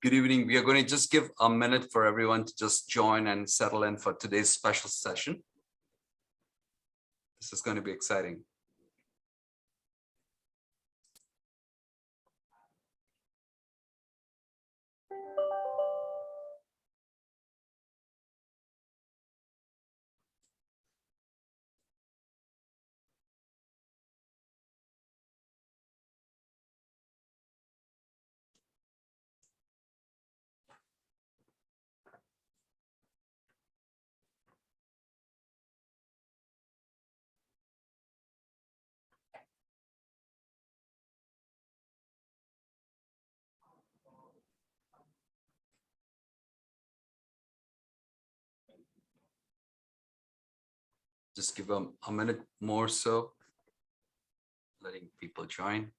Good evening. We are going to just give a minute for everyone to just join and settle in for today's special session. This is going to be exciting. Just give them a minute more so, letting people join.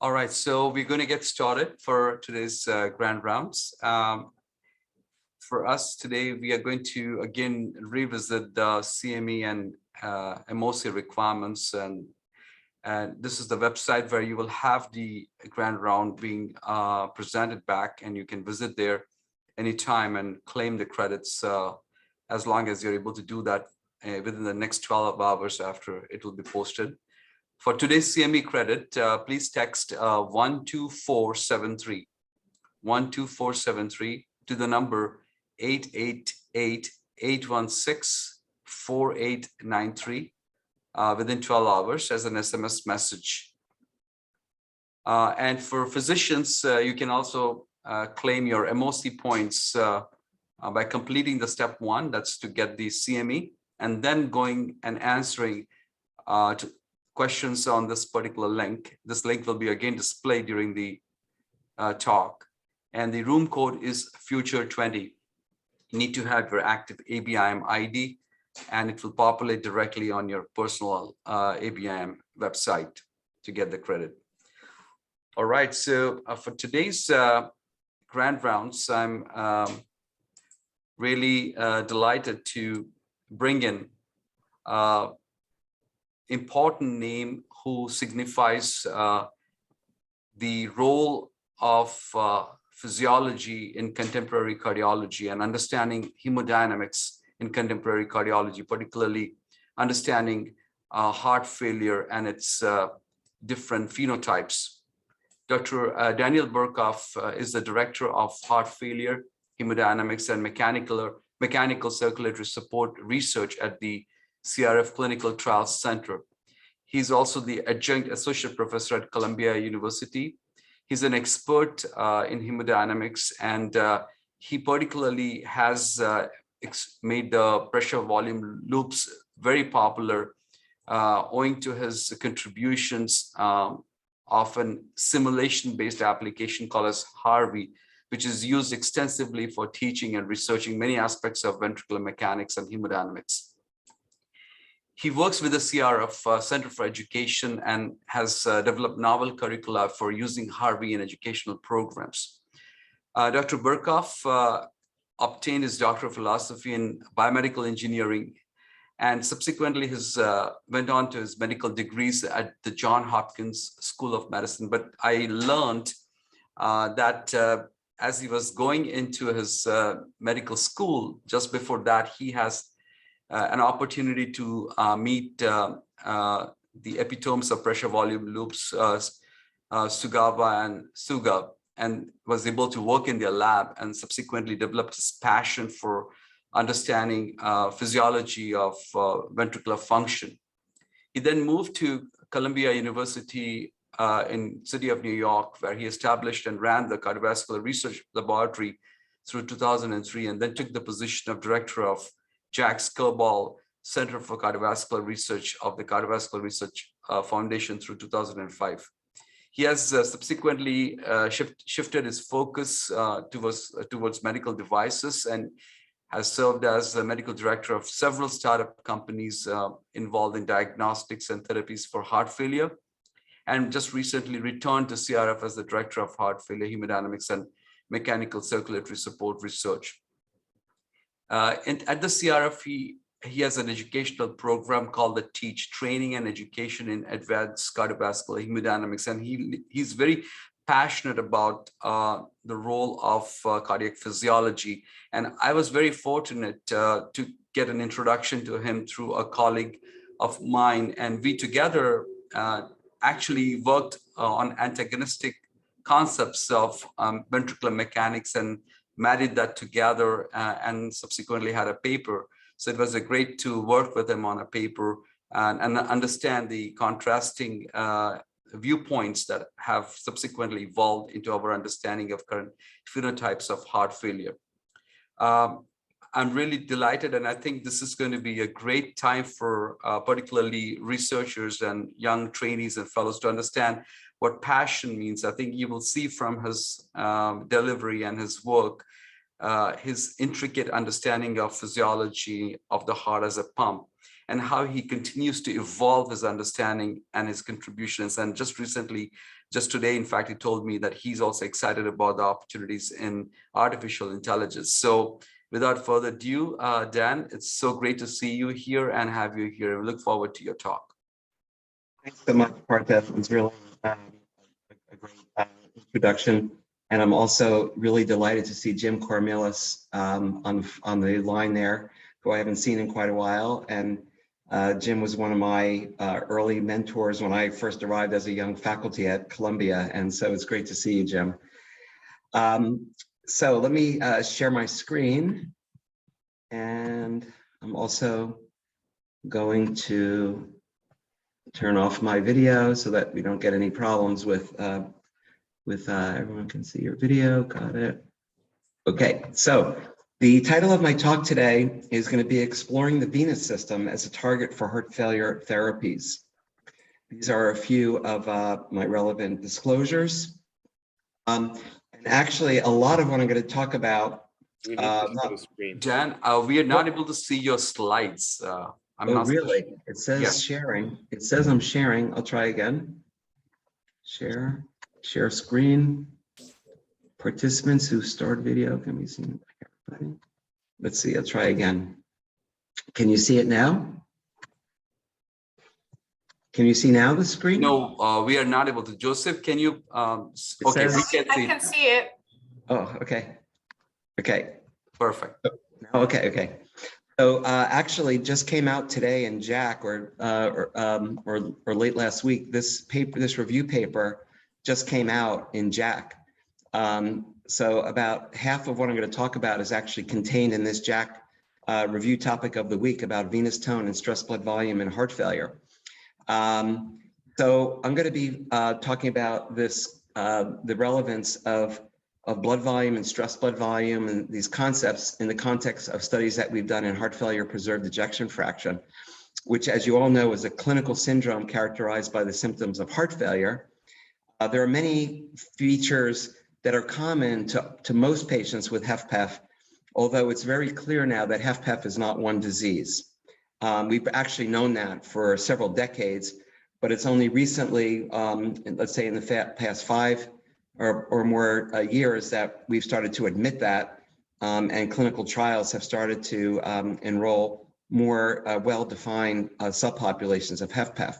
All right, so we're going to get started for today's grand rounds. For us today, we are going to again revisit the CME and MOC requirements, and this is the website where you will have the grand round being presented back, and you can visit there anytime and claim the credits as long as you're able to do that within the next 12 hours after it will be posted. For today's CME credit, please text 12473 to the number 888-816-4893 within 12 hours as an SMS message. And for physicians, you can also claim your MOC points by completing the step 1, that's to get the CME, and then going and answering to questions on this particular link. This link will be again displayed during the talk, and the room code is future20. You need to have your active ABIM ID, and it will populate directly on your personal ABIM website to get the credit. All right, so for today's grand rounds, I'm really delighted to bring in important name who signifies the role of physiology in contemporary cardiology and understanding hemodynamics in contemporary cardiology, particularly understanding heart failure and its different phenotypes. Dr. Daniel Burkhoff is the director of heart failure, hemodynamics, and mechanical circulatory support research at the CRF Clinical Trials Center. He's also the adjunct associate professor at Columbia University. He's an expert in hemodynamics, and he particularly has made the pressure volume loops very popular owing to his contributions of an simulation-based application called as Harvey, which is used extensively for teaching and researching many aspects of ventricular mechanics and hemodynamics. He works with the CRF Center for Education and has developed novel curricula for using Harvey in educational programs. Dr. Burkhoff obtained his Doctor of Philosophy in Biomedical Engineering, and subsequently went on to his medical degrees at the Johns Hopkins School of Medicine. But I learned that as he was going into his medical school, just before that, he has an opportunity to meet the epitomes of pressure volume loops, Sugava and Suga, and was able to work in their lab and subsequently developed his passion for understanding physiology of ventricular function. He then moved to Columbia University in city of New York, where he established and ran the Cardiovascular Research Laboratory through 2003, and then took the position of director of Jack Skirball Center for Cardiovascular Research of the Cardiovascular Research Foundation through 2005. He has subsequently shifted his focus towards medical devices and has served as the medical director of several startup companies involved in diagnostics and therapies for heart failure, and just recently returned to CRF as the director of heart failure, hemodynamics, and mechanical circulatory support research. And at the CRF, he has an educational program called the TEACH, Training and Education in Advanced Cardiovascular Hemodynamics, and he's very passionate about the role of cardiac physiology. And I was very fortunate to get an introduction to him through a colleague of mine, and we together actually worked on antagonistic concepts of ventricular mechanics and married that together and subsequently had a paper. So it was great to work with him on a paper and understand the contrasting viewpoints that have subsequently evolved into our understanding of current phenotypes of heart failure. I'm really delighted, and I think this is going to be a great time for particularly researchers and young trainees and fellows to understand what passion means. I think you will see from his delivery and his work, his intricate understanding of physiology of the heart as a pump, and how he continues to evolve his understanding and his contributions. And just recently, just today, in fact, he told me that he's also excited about the opportunities in artificial intelligence. So without further ado, Dan, it's so great to see you here and have you here. We look forward to your talk. Thanks so much, Partha. It was really a great introduction. And I'm also really delighted to see Jim Cormelis on the line there, who I haven't seen in quite a while. And Jim was one of my early mentors when I first arrived as a young faculty at Columbia. And so it's great to see you, Jim. So let me share my screen. And I'm also going to turn off my video so that we don't get any problems with everyone can see your video. Got it. Okay, so the title of my talk today is going to be Exploring the Venous System as a Target for Heart Failure Therapies. These are a few of my relevant disclosures. And actually, a lot of what I'm going to talk about. Dan, we are not able to see your slides. I'm not really? It says sharing. It says I'm sharing. I'll try again. Share screen. Participants who start video can be seen. Let's see, I'll try again. Can you see it now? Can you see now the screen? No, we are not able to. Joseph, can you? Okay, we can see it. Oh, okay. Okay. Perfect. Okay. So actually, just came out today in JAC or late last week. This review paper just came out in JAC. So about half of what I'm going to talk about is actually contained in this JAC review topic of the week about venous tone and stress blood volume and heart failure. So I'm going to be talking about this, the relevance of blood volume and stress blood volume and these concepts in the context of studies that we've done in heart failure preserved ejection fraction, which, as you all know, is a clinical syndrome characterized by the symptoms of heart failure. There are many features that are common to most patients with HFpEF, although it's very clear now that HFpEF is not one disease. We've actually known that for several decades, but it's only recently, let's say in the past 5 or more years, that we've started to admit that, and clinical trials have started to enroll more well-defined subpopulations of HFpEF.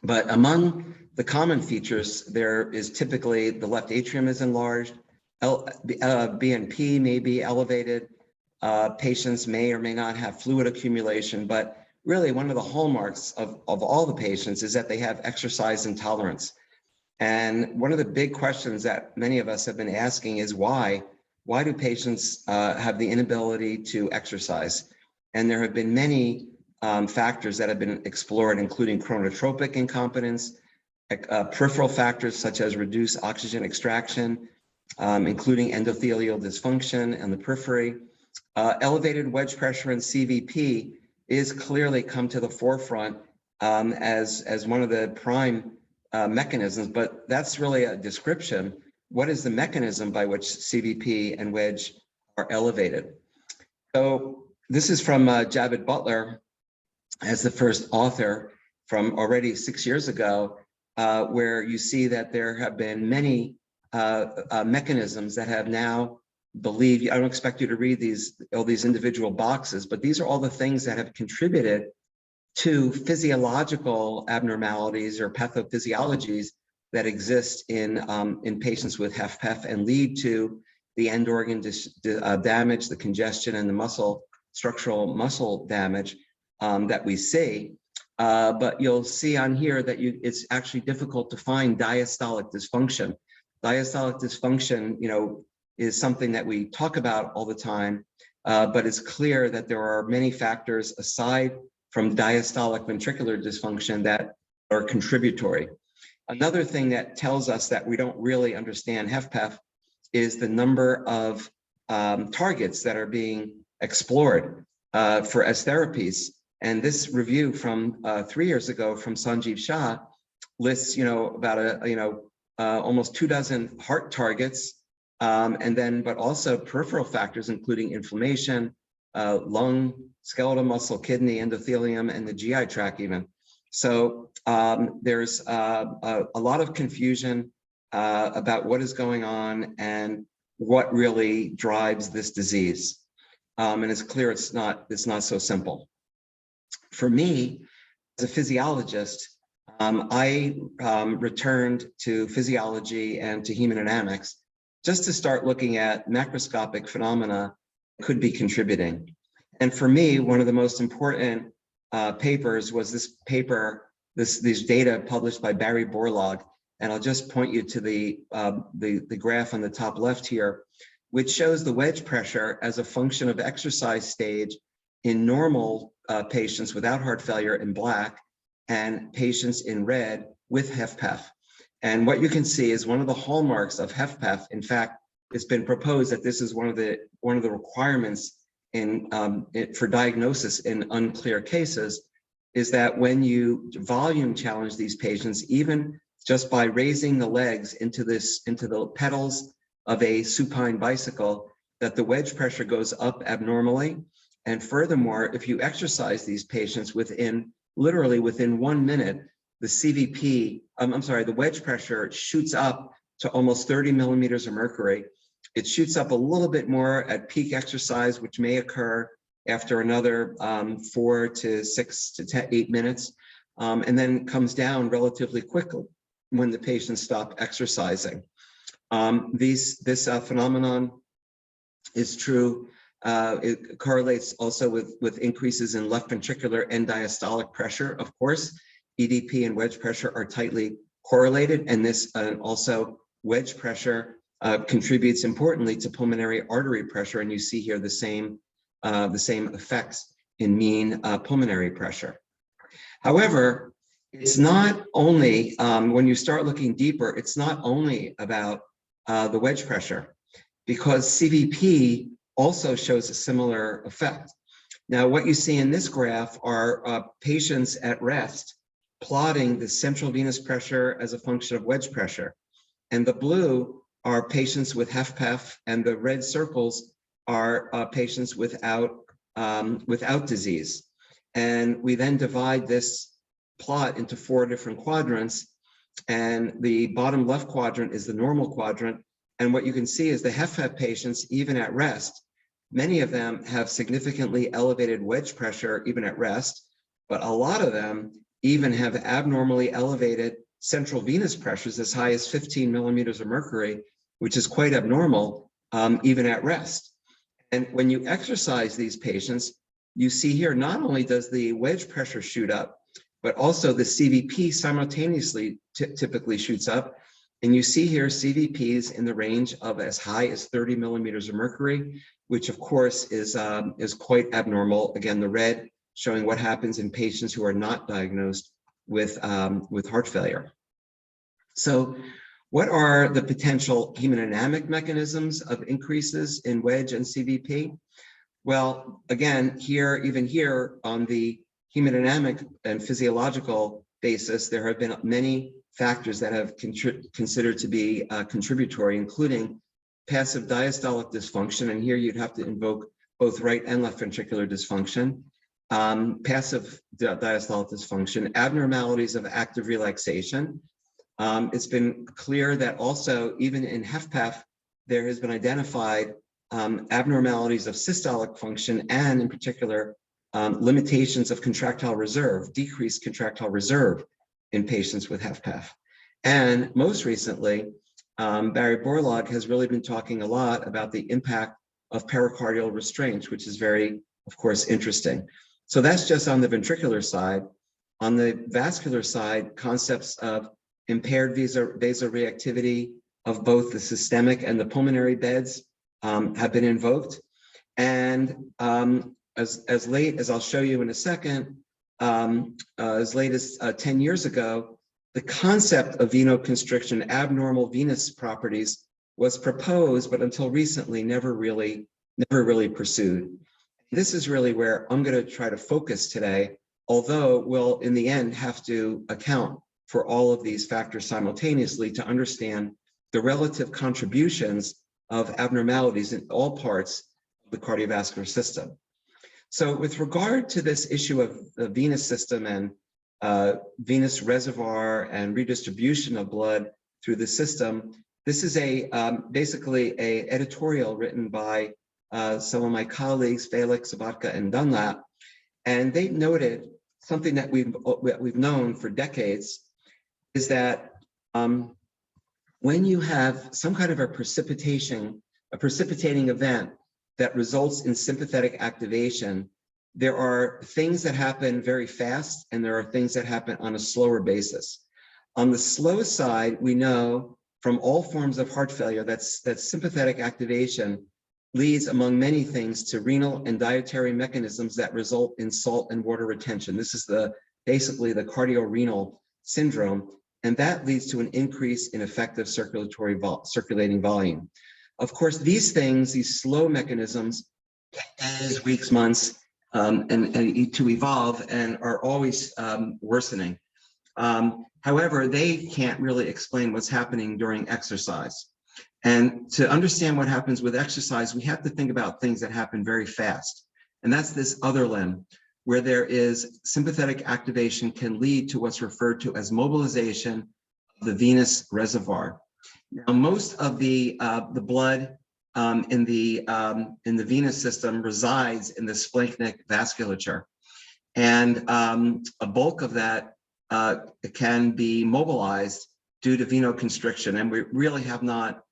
But among the common features, there is typically the left atrium is enlarged, BNP may be elevated, patients may or may not have fluid accumulation, but really one of the hallmarks of all the patients is that they have exercise intolerance. And one of the big questions that many of us have been asking is why do patients have the inability to exercise? And there have been many factors that have been explored, including chronotropic incompetence, peripheral factors such as reduced oxygen extraction, including endothelial dysfunction and the periphery, elevated wedge pressure and CVP, is clearly come to the forefront as one of the prime mechanisms, but that's really a description. What is the mechanism by which CVP and wedge are elevated? So this is from Javed Butler as the first author from already 6 years ago, where you see that there have been many mechanisms that have now believed. I don't expect you to read all these individual boxes, but these are all the things that have contributed to physiological abnormalities or pathophysiologies that exist in patients with HFpEF and lead to the end organ damage, the congestion, and the structural muscle damage that we see. But you'll see on here that it's actually difficult to find diastolic dysfunction. Diastolic dysfunction, is something that we talk about all the time, but it's clear that there are many factors aside from diastolic ventricular dysfunction that are contributory. Another thing that tells us that we don't really understand HFpEF is the number of targets that are being explored as therapies. And this review from 3 years ago from Sanjeev Shah lists, about almost 24 heart targets, but also peripheral factors, including inflammation, lung, skeletal muscle, kidney, endothelium, and the GI tract even. So there's a lot of confusion about what is going on and what really drives this disease. And it's clear it's not so simple. For me, as a physiologist, I returned to physiology and to hemodynamics just to start looking at macroscopic phenomena that could be contributing. And for me, one of the most important papers was this paper, these data published by Barry Borlaug. And I'll just point you to the graph on the top left here, which shows the wedge pressure as a function of exercise stage in normal patients without heart failure in black and patients in red with HFpEF. And what you can see is one of the hallmarks of HFpEF. In fact, it's been proposed that this is one of the requirements for diagnosis in unclear cases, is that when you volume challenge these patients, even just by raising the legs into the pedals of a supine bicycle, that the wedge pressure goes up abnormally. And furthermore, if you exercise these patients literally within 1 minute, the wedge pressure shoots up to almost 30 millimeters of mercury. It shoots up a little bit more at peak exercise, which may occur after another 4 to 6 to 8 minutes, and then comes down relatively quickly when the patients stop exercising. This phenomenon is true. It correlates also with increases in left ventricular end diastolic pressure. Of course, EDP and wedge pressure are tightly correlated, and this also wedge pressure contributes importantly to pulmonary artery pressure, and you see here the same effects in mean pulmonary pressure. However, it's not only, when you start looking deeper, it's not only about the wedge pressure, because CVP also shows a similar effect. Now, what you see in this graph are patients at rest plotting the central venous pressure as a function of wedge pressure. And the blue are patients with HFpEF, and the red circles are patients without disease. And we then divide this plot into 4 different quadrants, and the bottom left quadrant is the normal quadrant. And what you can see is the HFpEF patients, even at rest, many of them have significantly elevated wedge pressure even at rest, but a lot of them even have abnormally elevated central venous pressures as high as 15 millimeters of mercury, which is quite abnormal even at rest. And when you exercise these patients, you see here, not only does the wedge pressure shoot up, but also the CVP simultaneously typically shoots up. And you see here CVPs in the range of as high as 30 millimeters of mercury, which of course is quite abnormal. Again, the red showing what happens in patients who are not diagnosed with heart failure. So what are the potential hemodynamic mechanisms of increases in wedge and CVP? Well, again, even here on the hemodynamic and physiological basis, there have been many factors that have considered to be contributory, including passive diastolic dysfunction, and here you'd have to invoke both right and left ventricular dysfunction, passive diastolic dysfunction, abnormalities of active relaxation. It's been clear that also, even in HFpEF, there has been identified abnormalities of systolic function and, in particular, limitations of contractile reserve, decreased contractile reserve in patients with HFpEF. And most recently, Barry Borlaug has really been talking a lot about the impact of pericardial restraints, which is very, of course, interesting. So that's just on the ventricular side. On the vascular side, concepts of impaired vasoreactivity of both the systemic and the pulmonary beds have been invoked. And as late as I'll show you in a second, as late as 10 years ago, the concept of venoconstriction, abnormal venous properties, was proposed, but until recently, never really pursued. This is really where I'm going to try to focus today, although we'll, in the end, have to account for all of these factors simultaneously to understand the relative contributions of abnormalities in all parts of the cardiovascular system. So with regard to this issue of the venous system and venous reservoir and redistribution of blood through the system, this is basically an editorial written by some of my colleagues, Felix, Sabatka, and Dunlap, and they noted something that we've known for decades, is that when you have some kind of a precipitating event that results in sympathetic activation, there are things that happen very fast and there are things that happen on a slower basis. On the slow side, we know from all forms of heart failure that sympathetic activation leads, among many things, to renal and dietary mechanisms that result in salt and water retention. This is basically the cardiorenal syndrome, and that leads to an increase in effective circulating volume. Of course, these things, these slow mechanisms, take days, weeks, months, and to evolve, and are always worsening. However, they can't really explain what's happening during exercise. And to understand what happens with exercise, we have to think about things that happen very fast. And that's this other limb, where there is sympathetic activation can lead to what's referred to as mobilization of the venous reservoir. Now, most of the blood in the venous system resides in the splanchnic vasculature. And a bulk of that can be mobilized due to venoconstriction. And we really have not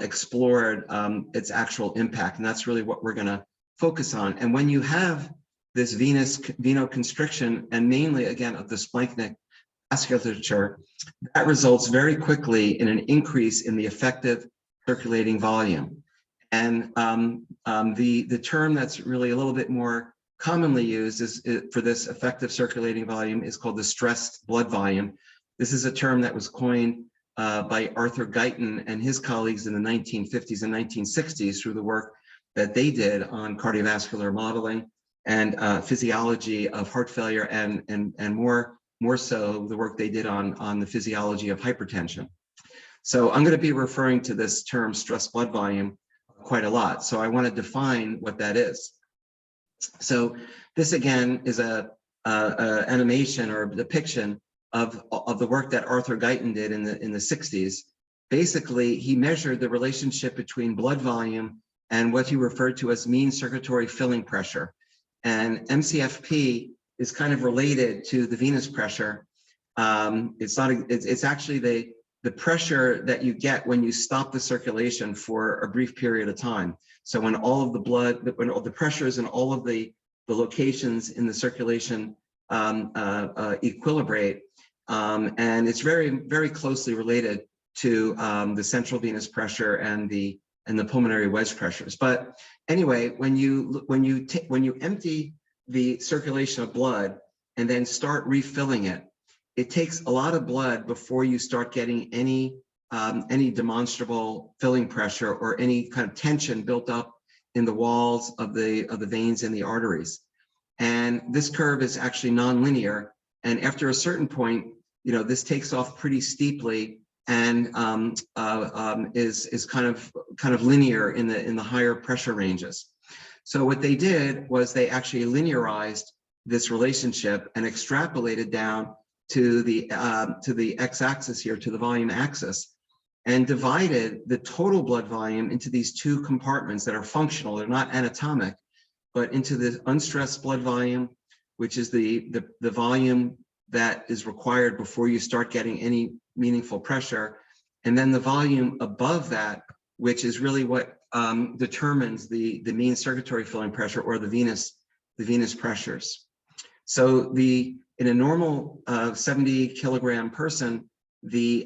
explored its actual impact. And that's really what we're going to focus on. And when you have this venoconstriction, and mainly, again, of the splanchnic vasculature, that results very quickly in an increase in the effective circulating volume. And the term that's really a little bit more commonly used for this effective circulating volume is called the stressed blood volume. This is a term that was coined by Arthur Guyton and his colleagues in the 1950s and 1960s through the work that they did on cardiovascular modeling and physiology of heart failure, and more so the work they did on the physiology of hypertension. So I'm going to be referring to this term stress blood volume quite a lot. So I want to define what that is. So this again is a animation or a depiction of the work that Arthur Guyton did in the 60s. Basically, he measured the relationship between blood volume and what he referred to as mean circulatory filling pressure. And MCFP is kind of related to the venous pressure. It's actually the pressure that you get when you stop the circulation for a brief period of time. So when all of the blood, when all the pressures in all of the locations in the circulation equilibrate, and it's very, very closely related to the central venous pressure and the pulmonary wedge pressures. But anyway, when you empty the circulation of blood and then start refilling it, it takes a lot of blood before you start getting any demonstrable filling pressure or any kind of tension built up in the walls of the veins and the arteries. And this curve is actually nonlinear. And after a certain point, this takes off pretty steeply and is kind of linear in the higher pressure ranges. So what they did was they actually linearized this relationship and extrapolated down to the x-axis here, to the volume axis, and divided the total blood volume into these two compartments that are functional. They're not anatomic, but into the unstressed blood volume, which is the volume that is required before you start getting any meaningful pressure, and then the volume above that, which is really what determines the mean circulatory filling pressure, or the venous pressures. So in a normal 70 kilogram person, which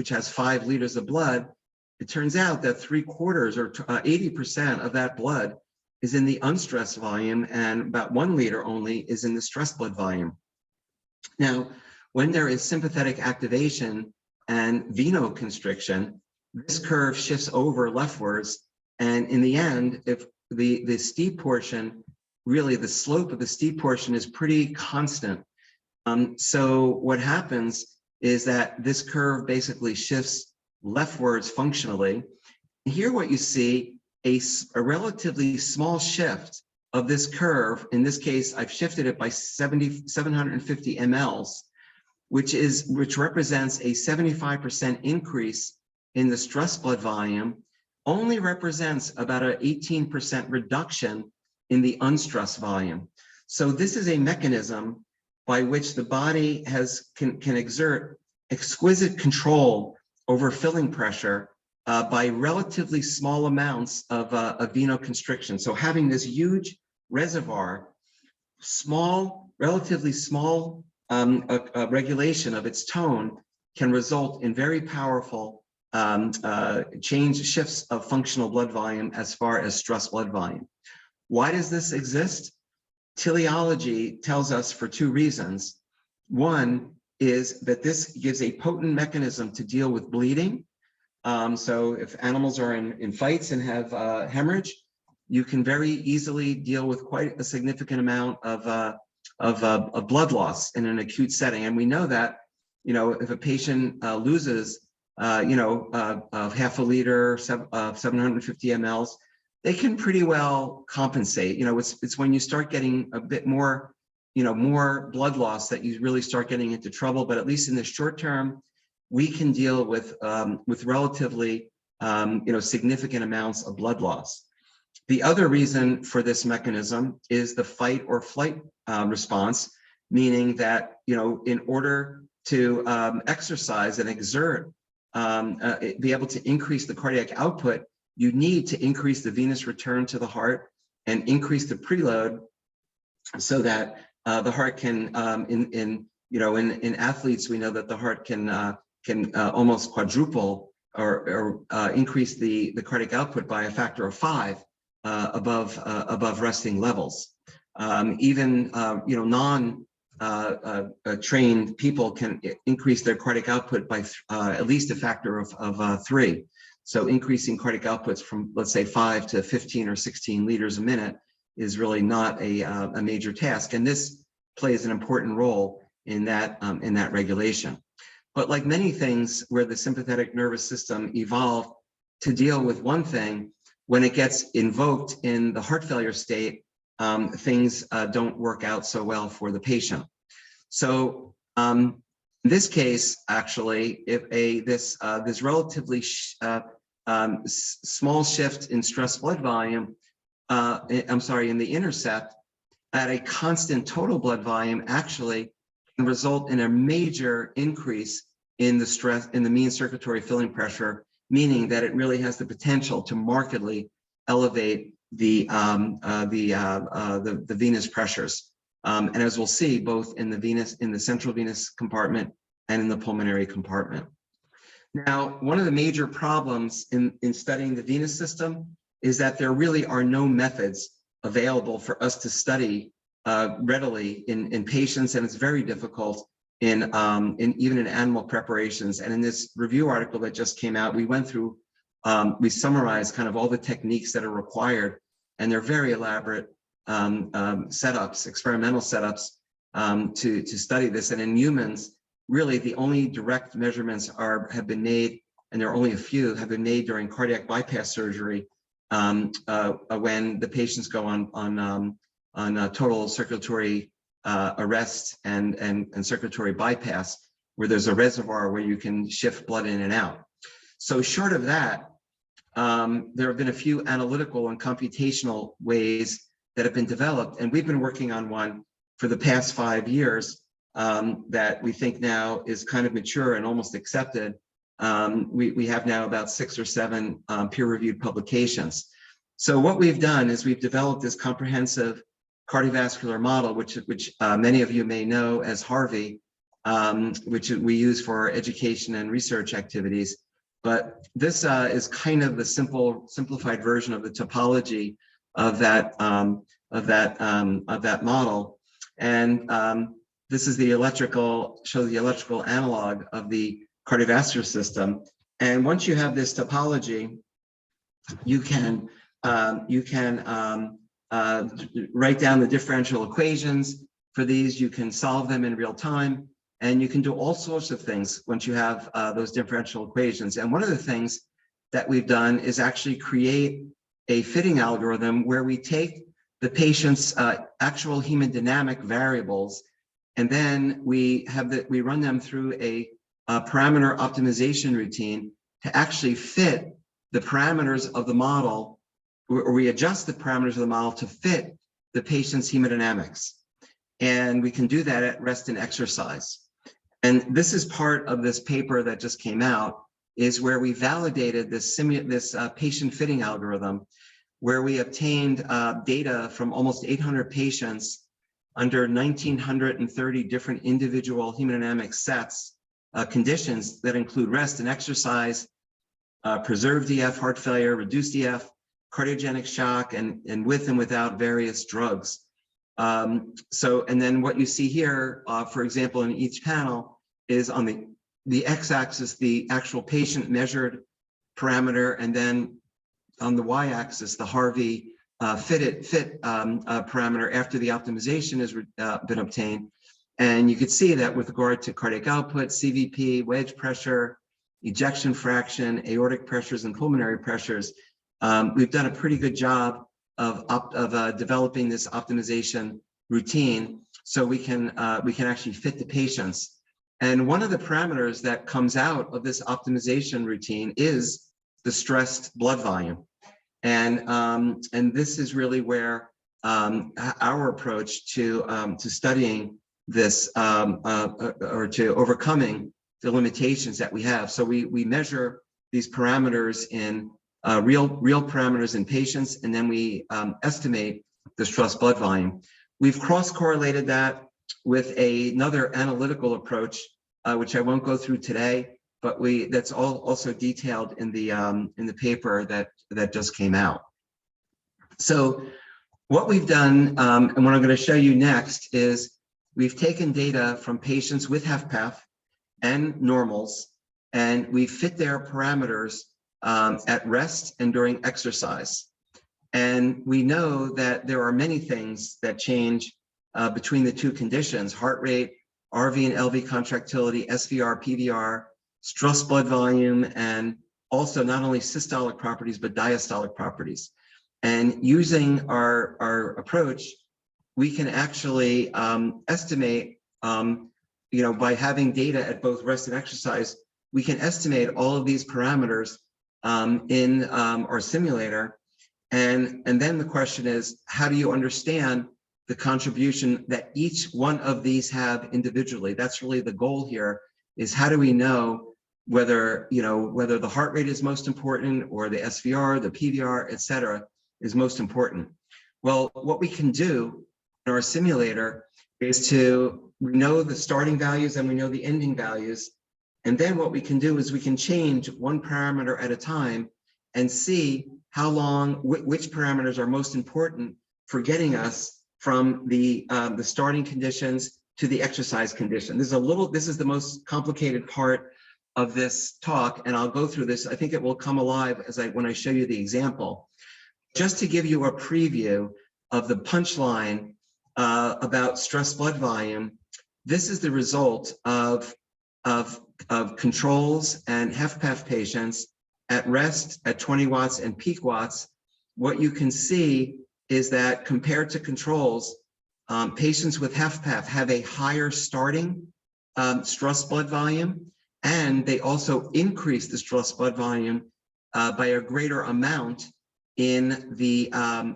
has 5 liters of blood, it turns out that 3/4 or 80% of that blood is in the unstressed volume, and about 1 liter only is in the stressed blood volume. Now, when there is sympathetic activation and venoconstriction, this curve shifts over leftwards, and in the end, if the steep portion, really the slope of the steep portion is pretty constant. So what happens is that this curve basically shifts leftwards functionally. Here what you see, a relatively small shift of this curve. In this case, I've shifted it by 750 mLs, which represents a 75% increase in the stress blood volume, only represents about an 18% reduction in the unstressed volume. So this is a mechanism by which the body can exert exquisite control over filling pressure by relatively small amounts of venoconstriction. So having this huge reservoir, relatively small regulation of its tone can result in very powerful shifts of functional blood volume as far as stress blood volume. Why does this exist? Teleology tells us for 2 reasons. One is that this gives a potent mechanism to deal with bleeding. So if animals are in fights and have hemorrhage, you can very easily deal with quite a significant amount of blood loss in an acute setting. And we know that, if a patient loses, half a liter, 750 mLs, they can pretty well compensate. It's when you start getting a bit more, more blood loss that you really start getting into trouble. But at least in the short term, we can deal with relatively, significant amounts of blood loss. The other reason for this mechanism is the fight or flight response, meaning that, in order to exercise and exert, be able to increase the cardiac output, you need to increase the venous return to the heart and increase the preload so that the heart can, in athletes, we know that the heart can almost quadruple or increase the cardiac output by a factor of 5 above resting levels. Even trained people can increase their cardiac output by at least a factor of 3. So increasing cardiac outputs from, let's say, 5 to 15 or 16 liters a minute is really not a major task, and this plays an important role in that regulation. But like many things where the sympathetic nervous system evolved to deal with one thing, when it gets invoked in the heart failure state, things don't work out so well for the patient. So in this case, actually, if this relatively small shift in stress blood volume, in the intercept, at a constant total blood volume, actually can result in a major increase in the mean circulatory filling pressure, meaning that it really has the potential to markedly elevate the venous pressures. And as we'll see, both in the central venous compartment and in the pulmonary compartment. Now, one of the major problems in studying the venous system is that there really are no methods available for us to study readily in patients, and it's very difficult even in animal preparations. And in this review article that just came out, we went through we summarize kind of all the techniques that are required, and they're very elaborate setups, experimental setups to study this. And in humans, really the only direct measurements have been made, and there are only a few, have been made during cardiac bypass surgery when the patients go on total circulatory arrest and circulatory bypass, where there's a reservoir where you can shift blood in and out. So short of that, there have been a few analytical and computational ways that have been developed, and we've been working on one for the past 5 years that we think now is kind of mature and almost accepted. We have now about 6 or 7 peer-reviewed publications. So what we've done is we've developed this comprehensive cardiovascular model, which many of you may know as Harvey, which we use for our education and research activities. But this is kind of the simplified version of the topology of that model. And this is shows the electrical analog of the cardiovascular system. And once you have this topology, you can write down the differential equations for these. You can solve them in real time, and you can do all sorts of things once you have those differential equations. And one of the things that we've done is actually create a fitting algorithm where we take the patient's actual hemodynamic variables, and then we run them through a parameter optimization routine to actually fit the parameters of the model, or we adjust the parameters of the model to fit the patient's hemodynamics. And we can do that at rest and exercise. And this is part of this paper that just came out, is where we validated this patient fitting algorithm, where we obtained data from almost 800 patients under 1,930 different individual hemodynamic sets, conditions that include rest and exercise, preserved EF, heart failure, reduced EF, cardiogenic shock, and with and without various drugs. And then what you see here, for example, in each panel is on the x-axis, the actual patient measured parameter, and then on the y-axis, the Harvey fit parameter after the optimization has been obtained. And you can see that with regard to cardiac output, CVP, wedge pressure, ejection fraction, aortic pressures, and pulmonary pressures, we've done a pretty good job of developing this optimization routine, so we can actually fit the patients. And one of the parameters that comes out of this optimization routine is the stressed blood volume, and this is really where our approach to studying this or to overcoming the limitations that we have. So we measure these parameters in real parameters in patients, and then we estimate the stress blood volume. We've cross-correlated that with another analytical approach, which I won't go through today, but that's also detailed in the paper that just came out. So what we've done, and what I'm going to show you next, is we've taken data from patients with HFpEF and normals, and we fit their parameters at rest and during exercise. And we know that there are many things that change between the two conditions: heart rate, RV and LV contractility, SVR, PVR, stress blood volume, and also not only systolic properties, but diastolic properties. And using our approach, we can actually estimate, by having data at both rest and exercise, we can estimate all of these parameters in our simulator. And then the question is, how do you understand the contribution that each one of these have individually? That's really the goal here, is how do we know whether the heart rate is most important, or the SVR, the PVR, et cetera, is most important? Well, what we can do in our simulator is we know the starting values and we know the ending values. And then what we can do is we can change one parameter at a time and see how long, which parameters are most important for getting us from the starting conditions to the exercise condition. This is the most complicated part of this talk, and I'll go through this. I think it will come alive when I show you the example. Just to give you a preview of the punchline about stress blood volume, this is the result of controls and HFpEF patients at rest at 20 watts and peak watts. What you can see is that compared to controls, patients with HFpEF have a higher starting stress blood volume, and they also increase the stress blood volume by a greater amount in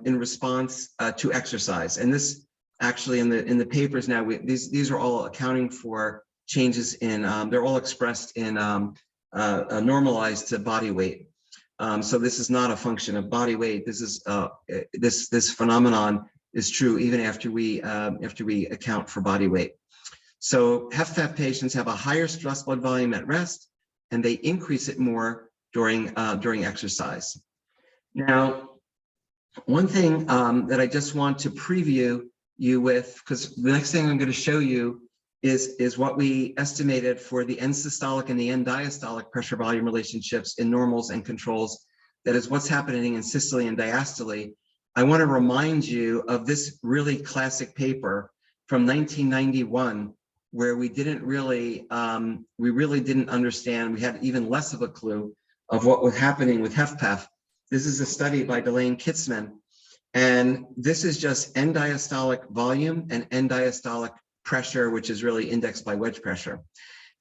response to exercise. And this actually in the papers now, these are all accounting for changes in, they're all expressed in normalized to body weight. So this is not a function of body weight. This is this phenomenon is true even after we account for body weight. So HFpEF patients have a higher stress blood volume at rest, and they increase it more during exercise. Now, one thing that I just want to preview you with, because the next thing I'm going to show you is what we estimated for the end systolic and the end diastolic pressure volume relationships in normals and controls. That is what's happening in systole and diastole. I want to remind you of this really classic paper from 1991, where we really didn't understand. We had even less of a clue of what was happening with HFpEF. This is a study by Delane Kitzman, and this is just end diastolic volume and end diastolic pressure, which is really indexed by wedge pressure.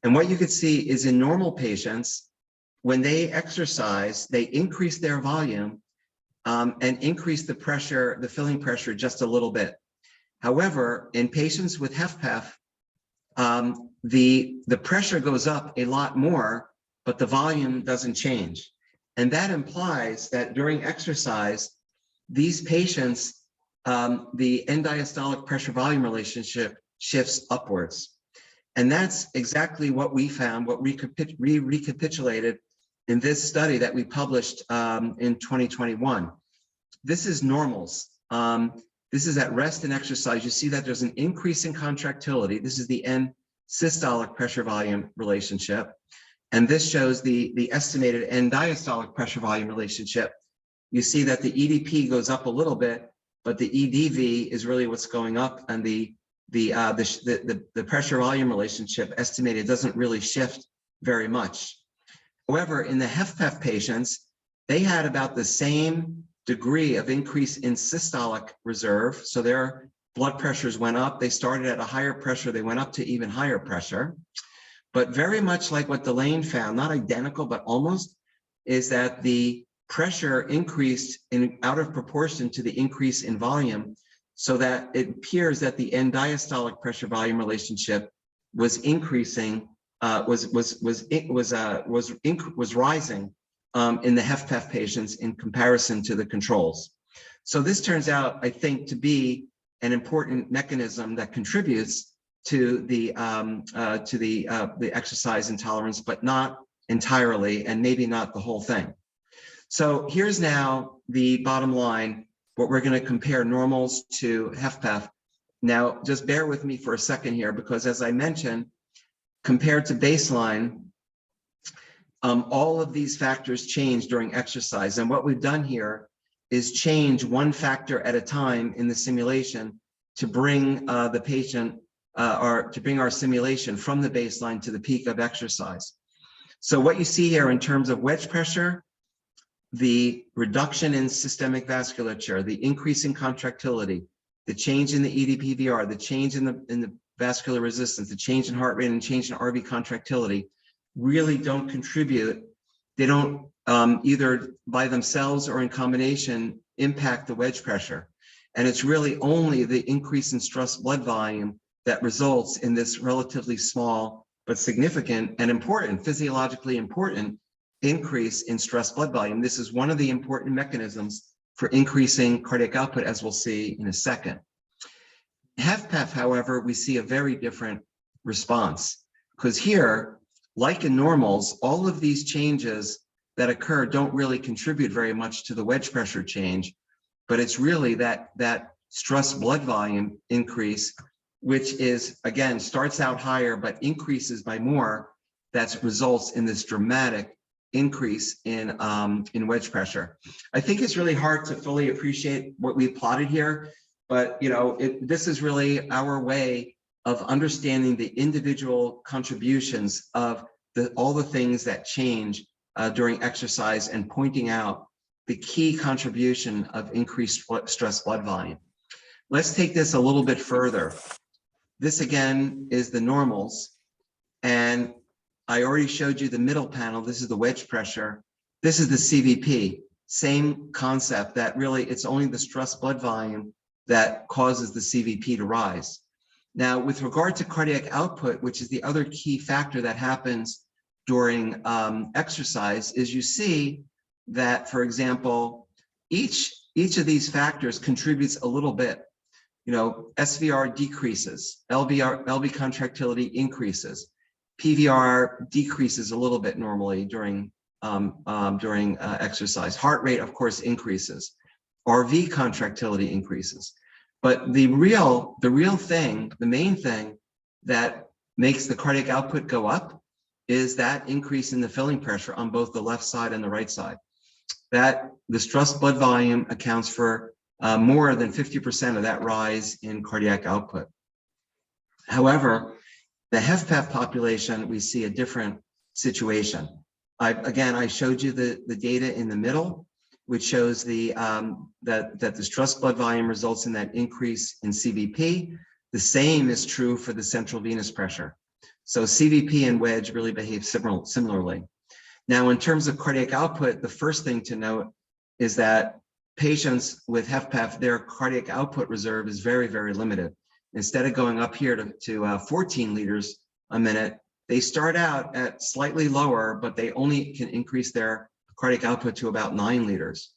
And what you could see is in normal patients, when they exercise, they increase their volume and increase the pressure, the filling pressure, just a little bit. However, in patients with HFpEF, the pressure goes up a lot more, but the volume doesn't change. And that implies that during exercise, these patients, the end diastolic pressure volume relationship shifts upwards. And that's exactly what we found, what we recapitulated in this study that we published in 2021. This is normals. This is at rest and exercise. You see that there's an increase in contractility. This is the end systolic pressure volume relationship. And this shows the estimated end diastolic pressure volume relationship. You see that the EDP goes up a little bit, but the EDV is really what's going up, and the pressure volume relationship estimated doesn't really shift very much. However, in the HFpEF patients, they had about the same degree of increase in systolic reserve. So their blood pressures went up. They started at a higher pressure. They went up to even higher pressure. But very much like what Delane found, not identical, but almost, is that the pressure increased out of proportion to the increase in volume, so that it appears that the end diastolic pressure volume relationship was increasing, was rising in the HFpEF patients in comparison to the controls. So this turns out, I think, to be an important mechanism that contributes to the exercise intolerance, but not entirely, and maybe not the whole thing. So here's now the bottom line, what we're going to compare normals to HFpEF. Now, just bear with me for a second here, because as I mentioned, compared to baseline, all of these factors change during exercise. And what we've done here is change one factor at a time in the simulation to bring the patient, or to bring our simulation from the baseline to the peak of exercise. So what you see here in terms of wedge pressure, the reduction in systemic vasculature, the increase in contractility, the change in the EDPVR, the change in the vascular resistance, the change in heart rate, and change in RV contractility really don't contribute. They don't either by themselves or in combination impact the wedge pressure. And it's really only the increase in stress blood volume that results in this relatively small but significant and important, physiologically important, increase in stress blood volume. This is one of the important mechanisms for increasing cardiac output, as we'll see in a second. HFpEF, however, we see a very different response, because here, like in normals, all of these changes that occur don't really contribute very much to the wedge pressure change, but it's really that stress blood volume increase, which is, again, starts out higher, but increases by more that results in this dramatic increase in wedge pressure. I think it's really hard to fully appreciate what we plotted here, but this is really our way of understanding the individual contributions of all the things that change during exercise and pointing out the key contribution of increased stress blood volume. Let's take this a little bit further. This again is the normals, and I already showed you the middle panel. This is the wedge pressure. This is the CVP. Same concept, that really it's only the stress blood volume that causes the CVP to rise. Now, with regard to cardiac output, which is the other key factor that happens during exercise, is you see that, for example, each of these factors contributes a little bit. SVR decreases, LV contractility increases, PVR decreases a little bit normally during exercise. Heart rate, of course, increases. RV contractility increases. But the real thing, the main thing that makes the cardiac output go up is that increase in the filling pressure on both the left side and the right side. That the stress blood volume accounts for more than 50% of that rise in cardiac output. However, the HFpEF population, we see a different situation. I showed you the data in the middle, which shows that the stress blood volume results in that increase in CVP. The same is true for the central venous pressure. So CVP and wedge really behave similarly. Now, in terms of cardiac output, the first thing to note is that patients with HFpEF, their cardiac output reserve is very, very limited. Instead of going up here to 14 liters a minute, they start out at slightly lower, but they only can increase their cardiac output to about 9 liters.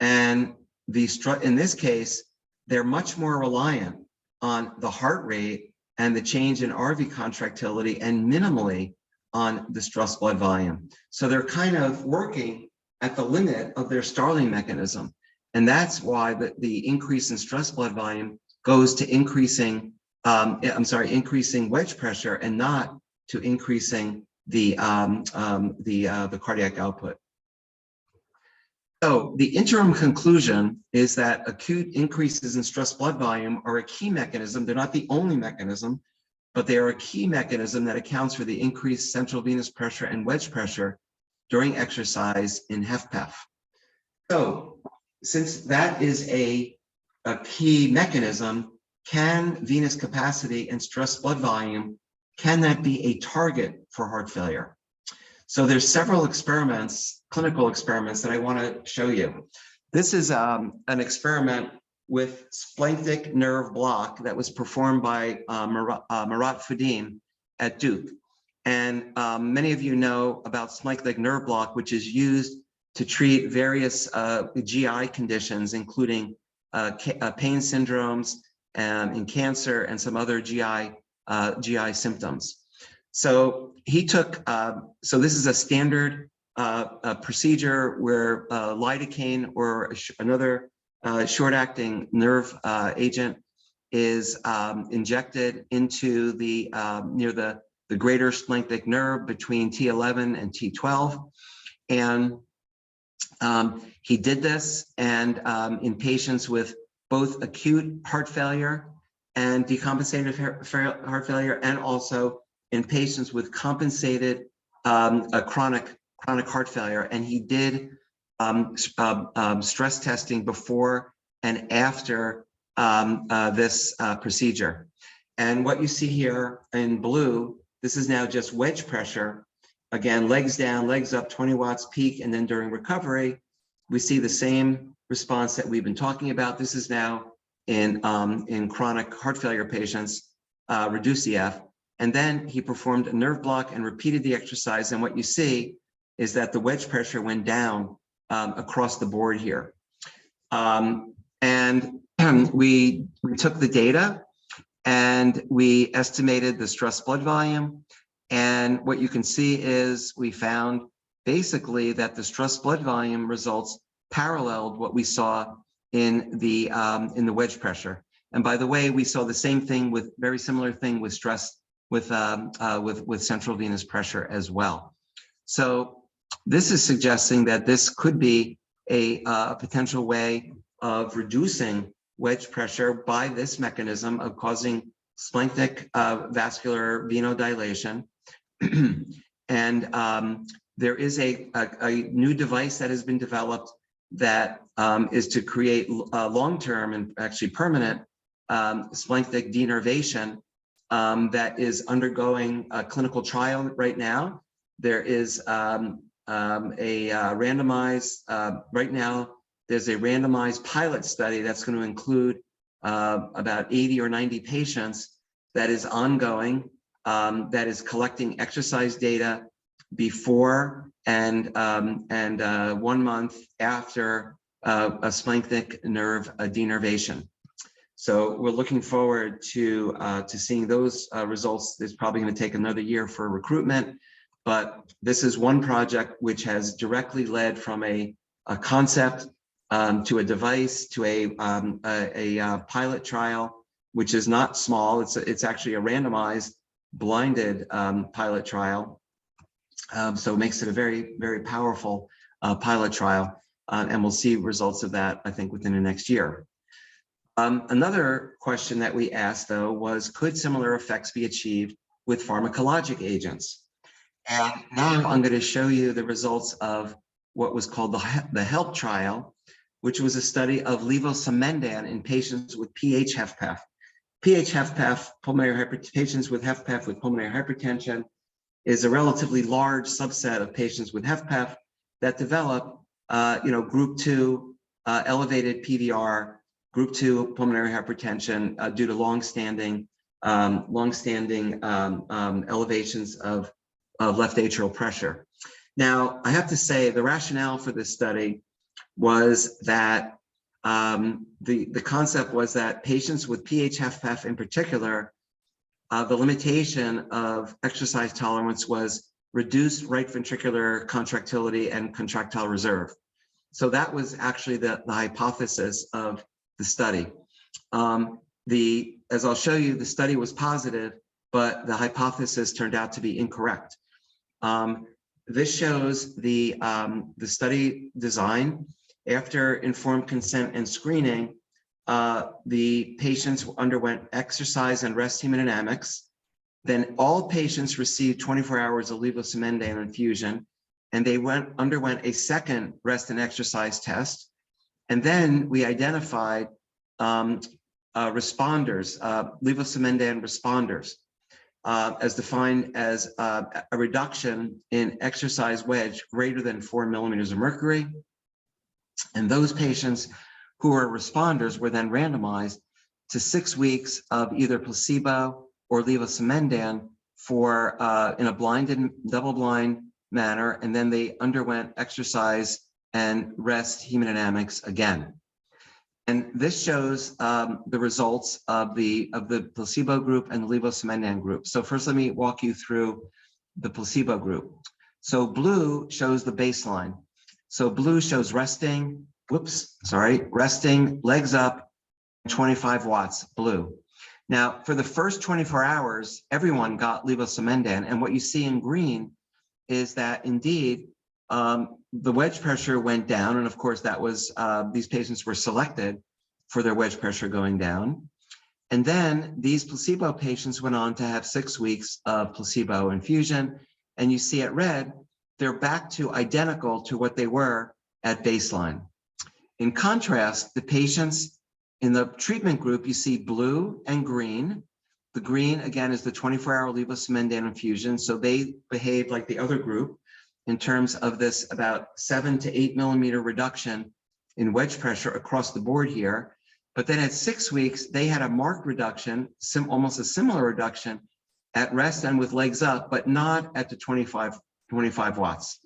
And in this case, they're much more reliant on the heart rate and the change in RV contractility, and minimally on the stress blood volume. So they're kind of working at the limit of their Starling mechanism. And that's why the increase in stress blood volume goes to increasing wedge pressure and not to increasing the cardiac output. So the interim conclusion is that acute increases in stress blood volume are a key mechanism. They're not the only mechanism, but they are a key mechanism that accounts for the increased central venous pressure and wedge pressure during exercise in HFpEF. So since that is a key mechanism, can venous capacity and stress blood volume, can that be a target for heart failure? So there's several experiments, clinical experiments, that I want to show you. This is an experiment with splanchnic nerve block that was performed by Marat Foudim at Duke. And many of you know about splanchnic nerve block, which is used to treat various GI conditions, including pain syndromes in cancer and some other GI symptoms. So he took, so this is a standard procedure where lidocaine or another short-acting nerve agent is injected into the near the greater splanchnic nerve between T11 and T12. And he did this, and in patients with both acute heart failure and decompensated heart failure, and also in patients with compensated chronic heart failure. And he did stress testing before and after this procedure. And what you see here in blue, this is now just wedge pressure. Again, legs down, legs up, 20 watts peak, and then during recovery, we see the same response that we've been talking about. This is now in chronic heart failure patients, reduced EF. And then he performed a nerve block and repeated the exercise. And what you see is that the wedge pressure went down across the board here. And we took the data and we estimated the stress blood volume. And what you can see is we found basically that the stress blood volume results paralleled what we saw in the wedge pressure. And by the way, we saw the same thing, with very similar thing with stress with central venous pressure as well. So this is suggesting that this could be a potential way of reducing wedge pressure by this mechanism of causing splanchnic vascular venodilation. And there is a new device that has been developed that is to create long-term and actually permanent splanchnic denervation that is undergoing a clinical trial right now. There is a randomized, right now, there's a randomized pilot study that's going to include about 80 or 90 patients that is ongoing, that is collecting exercise data before and 1 month after a splanchnic nerve denervation. So we're looking forward to seeing those results. It's probably going to take another year for recruitment, but this is one project which has directly led from a concept to a device to a pilot trial, which is not small. It's actually a randomized, blinded pilot trial. So it makes it a very, very powerful pilot trial, and we'll see results of that, I think, within the next year. Another question that we asked, though, was could similar effects be achieved with pharmacologic agents? And now I'm going to show you the results of what was called the HELP trial, which was a study of levosimendan in patients with PH-HFpEF. PH-HFpEF, patients with HFpEF with pulmonary hypertension, is a relatively large subset of patients with HFpEF that develop, group 2 elevated PVR, group 2 pulmonary hypertension due to long-standing elevations of left atrial pressure. Now, I have to say the rationale for this study was that the concept was that patients with PH-HFpEF in particular, the limitation of exercise tolerance was reduced right ventricular contractility and contractile reserve. So that was actually the hypothesis of the study. As I'll show you, the study was positive, but the hypothesis turned out to be incorrect. This shows the study design. After informed consent and screening, the patients underwent exercise and rest hemodynamics. Then all patients received 24 hours of levosimendan infusion, and they underwent a second rest and exercise test. And then we identified responders, levosimendan responders, as defined as a reduction in exercise wedge greater than 4 millimeters of mercury. And those patients who were responders were then randomized to 6 weeks of either placebo or levosimendan for in a blinded, double-blind manner, and then they underwent exercise and rest hemodynamics again. And this shows the results of the placebo group and the levosimendan group. So first, let me walk you through the placebo group. So blue shows the baseline. So blue shows resting, resting, legs up, 25 watts, blue. Now, for the first 24 hours, everyone got levosimendan. And what you see in green is that indeed, the wedge pressure went down. And of course, that was, these patients were selected for their wedge pressure going down. And then these placebo patients went on to have 6 weeks of placebo infusion. And you see at red, they're back to identical to what they were at baseline. In contrast, the patients in the treatment group, you see blue and green. The green, again, is the 24-hour levosimendan infusion. So they behaved like the other group in terms of this about 7 to 8 millimeter reduction in wedge pressure across the board here. But then at 6 weeks, they had a marked reduction, almost a similar reduction at rest and with legs up, but not at the 25 watts.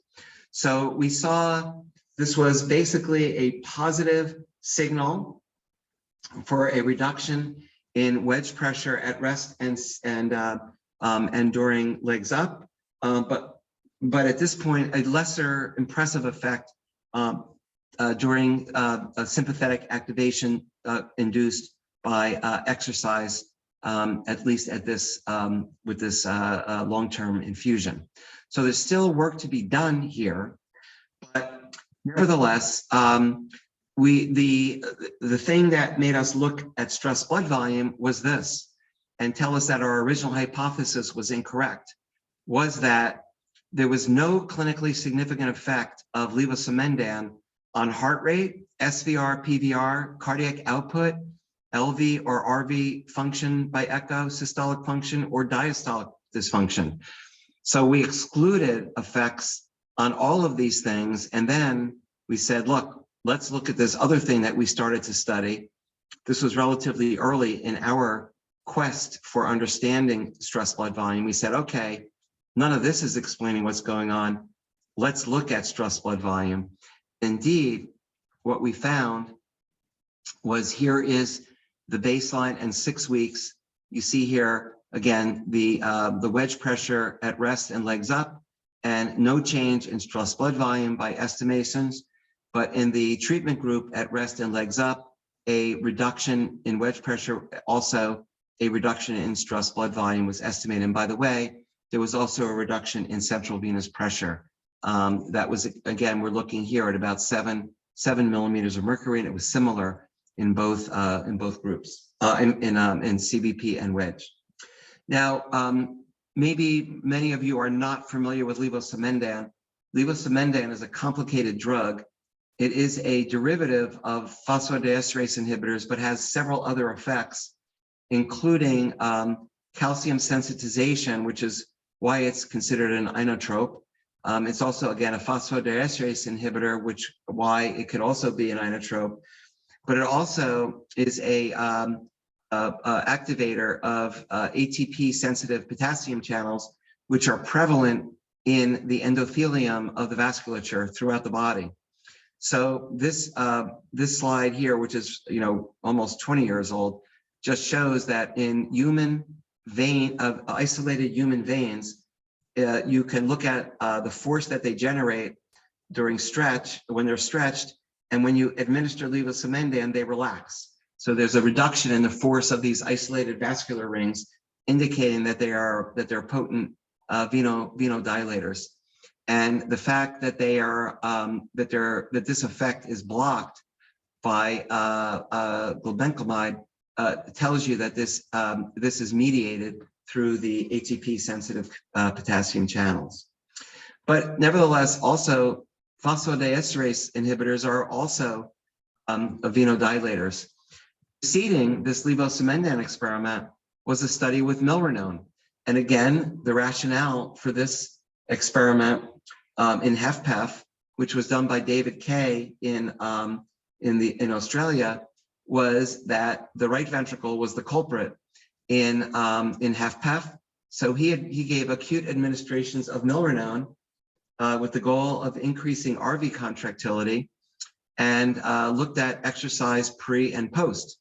So we saw this was basically a positive signal for a reduction in wedge pressure at rest and during legs up, but at this point, a lesser impressive effect during a sympathetic activation induced by exercise at least at this with this long-term infusion. So there's still work to be done here, but nevertheless, the thing that made us look at stress blood volume was this, and tell us that our original hypothesis was incorrect, was that there was no clinically significant effect of levosimendan on heart rate, SVR, PVR, cardiac output, LV or RV function by echo, systolic function, or diastolic dysfunction. So we excluded effects on all of these things. And then we said, look, let's look at this other thing that we started to study. This was relatively early in our quest for understanding stress blood volume. We said, okay, none of this is explaining what's going on. Let's look at stress blood volume. Indeed, what we found was here is the baseline and 6 weeks. You see here, again, the wedge pressure at rest and legs up, and no change in stress blood volume by estimations. But in the treatment group at rest and legs up, a reduction in wedge pressure, also a reduction in stress blood volume was estimated. And by the way, there was also a reduction in central venous pressure. That was, again, we're looking here at about 7 millimeters of mercury, and it was similar in both groups, in CBP and wedge. Now, maybe many of you are not familiar with levosimendan. Levosimendan is a complicated drug. It is a derivative of phosphodiesterase inhibitors, but has several other effects, including calcium sensitization, which is why it's considered an inotrope. It's also, again, a phosphodiesterase inhibitor, which why it could also be an inotrope. But it also is a activator of ATP-sensitive potassium channels, which are prevalent in the endothelium of the vasculature throughout the body. So this slide here, which is almost 20 years old, just shows that in isolated human veins, you can look at the force that they generate during stretch, when they're stretched, and when you administer levosimendan, they relax. So there's a reduction in the force of these isolated vascular rings, indicating that they're potent venodilators. And the fact that they are that this effect is blocked by glibenclamide tells you that this is mediated through the ATP-sensitive potassium channels. But nevertheless, also phosphodiesterase inhibitors are also venodilators. Preceding this levosimendan experiment was a study with milrinone. And again, the rationale for this experiment in HFpEF, which was done by David Kay in Australia, was that the right ventricle was the culprit in HFpEF. So he gave acute administrations of milrinone with the goal of increasing RV contractility, and looked at exercise pre and post.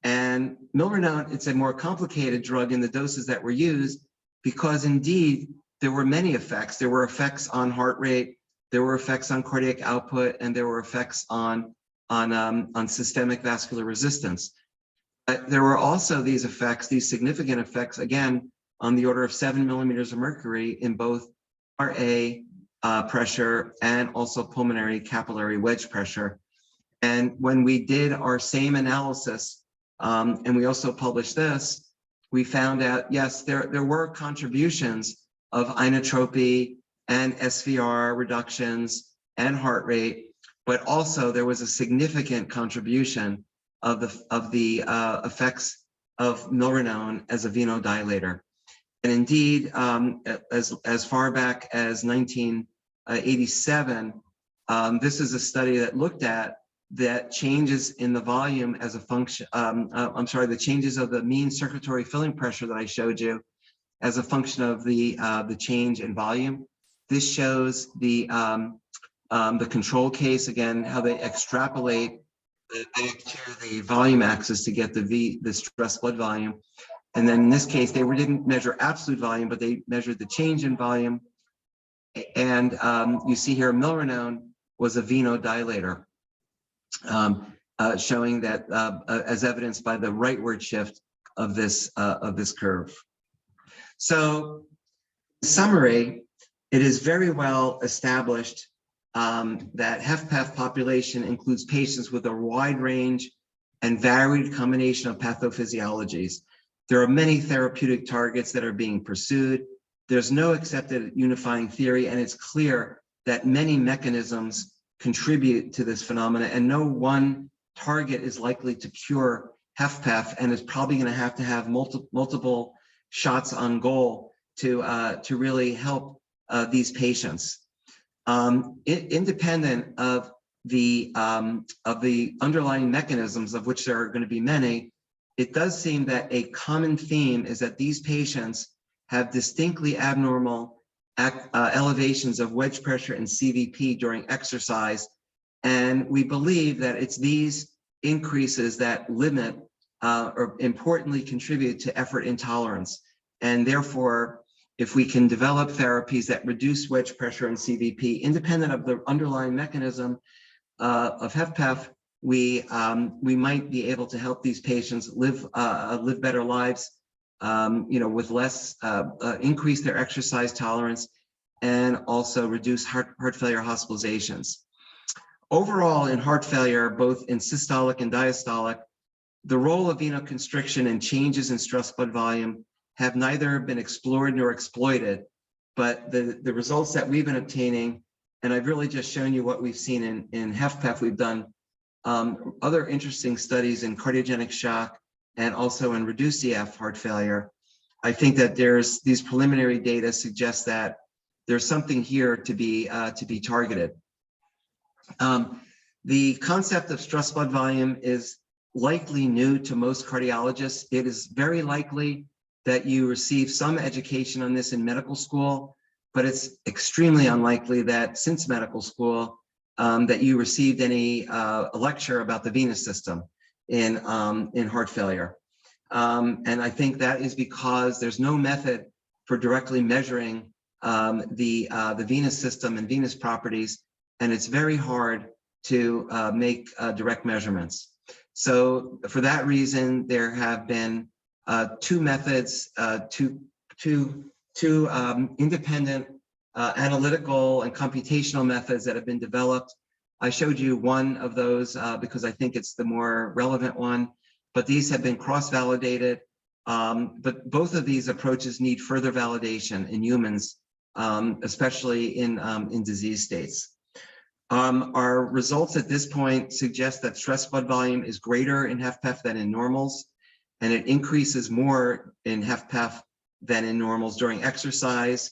And milrinone, it's a more complicated drug in the doses that were used, because indeed there were many effects. There were effects on heart rate, there were effects on cardiac output, and there were effects on systemic vascular resistance. But there were also these effects, these significant effects, again, on the order of 7 millimeters of mercury in both RA pressure and also pulmonary capillary wedge pressure. And when we did our same analysis, and we also published this, we found out, yes, there were contributions of inotropy and SVR reductions and heart rate, but also there was a significant contribution of the effects of milrinone as a venodilator. And indeed, as far back as 1987, this is a study that looked at that changes in the volume as a function, the changes of the mean circulatory filling pressure that I showed you as a function of the change in volume. This shows the control case, again, how they extrapolate back to the volume axis to get the stress blood volume. And then in this case, they didn't measure absolute volume, but they measured the change in volume. And you see here, milrinone was a venodilator, showing that as evidenced by the rightward shift of this curve. So, in summary, it is very well established that HFpEF population includes patients with a wide range and varied combination of pathophysiologies. There are many therapeutic targets that are being pursued. There's no accepted unifying theory, and it's clear that many mechanisms contribute to this phenomena, and no one target is likely to cure HFpEF, and is probably going to have multiple shots on goal to really help these patients. Independent of the underlying mechanisms, of which there are going to be many, it does seem that a common theme is that these patients have distinctly abnormal elevations of wedge pressure and CVP during exercise. And we believe that it's these increases that limit or importantly contribute to effort intolerance. And therefore, if we can develop therapies that reduce wedge pressure and CVP, independent of the underlying mechanism of HFpEF, we might be able to help these patients live better lives, with less, increase their exercise tolerance, and also reduce heart failure hospitalizations. Overall, in heart failure, both in systolic and diastolic, the role of venoconstriction and changes in stress blood volume have neither been explored nor exploited, but the results that we've been obtaining, and I've really just shown you what we've seen in HFpEF. We've done other interesting studies in cardiogenic shock and also in reduced EF heart failure. I think that there's these preliminary data suggest that there's something here to be targeted. The concept of stress blood volume is likely new to most cardiologists. It is very likely that you receive some education on this in medical school, but it's extremely unlikely that since medical school that you received any lecture about the venous system in heart failure. And I think that is because there's no method for directly measuring the venous system and venous properties, and it's very hard to make direct measurements. So for that reason, there have been two methods, two independent analytical and computational methods that have been developed. I showed you one of those because I think it's the more relevant one, but these have been cross-validated. But both of these approaches need further validation in humans, especially in disease states. Our results at this point suggest that stress blood volume is greater in HFpEF than in normals, and it increases more in HFpEF than in normals during exercise.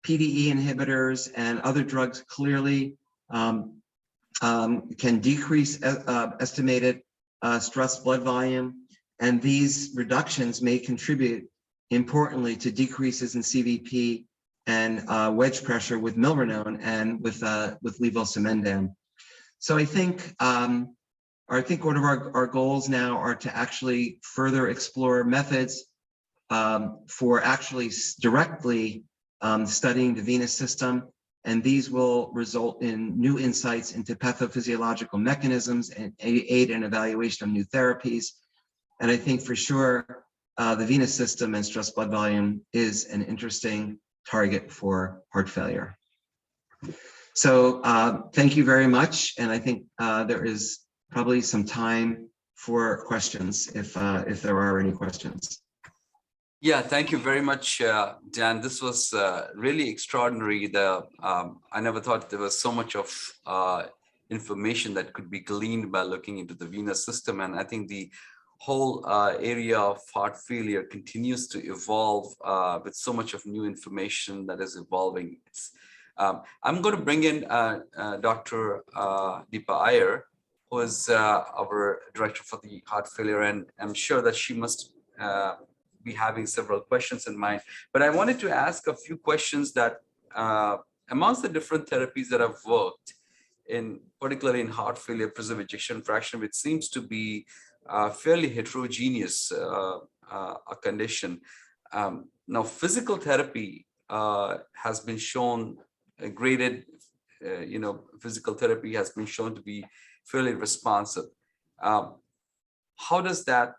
PDE inhibitors and other drugs clearly can decrease estimated stress blood volume, and these reductions may contribute importantly to decreases in CVP and wedge pressure with milrinone and with levosimendan. So I think one of our goals now are to actually further explore methods for actually directly studying the venous system, and these will result in new insights into pathophysiological mechanisms and aid in evaluation of new therapies. And I think for sure the venous system and stress blood volume is an interesting target for heart failure. So thank you very much, and I think there is probably some time for questions if there are any questions. Yeah, thank you very much, Dan. This was really extraordinary. I never thought there was so much of information that could be gleaned by looking into the venous system. And I think the whole area of heart failure continues to evolve with so much of new information that is evolving. I'm going to bring in Dr. Deepa Iyer, who is our director for the heart failure, and I'm sure that she must be having several questions in mind. But I wanted to ask a few questions that amongst the different therapies that I've worked in, particularly in heart failure, preserved ejection fraction, which seems to be fairly heterogeneous a condition. Now, physical therapy has been shown, graded, physical therapy has been shown to be fairly responsive. How does that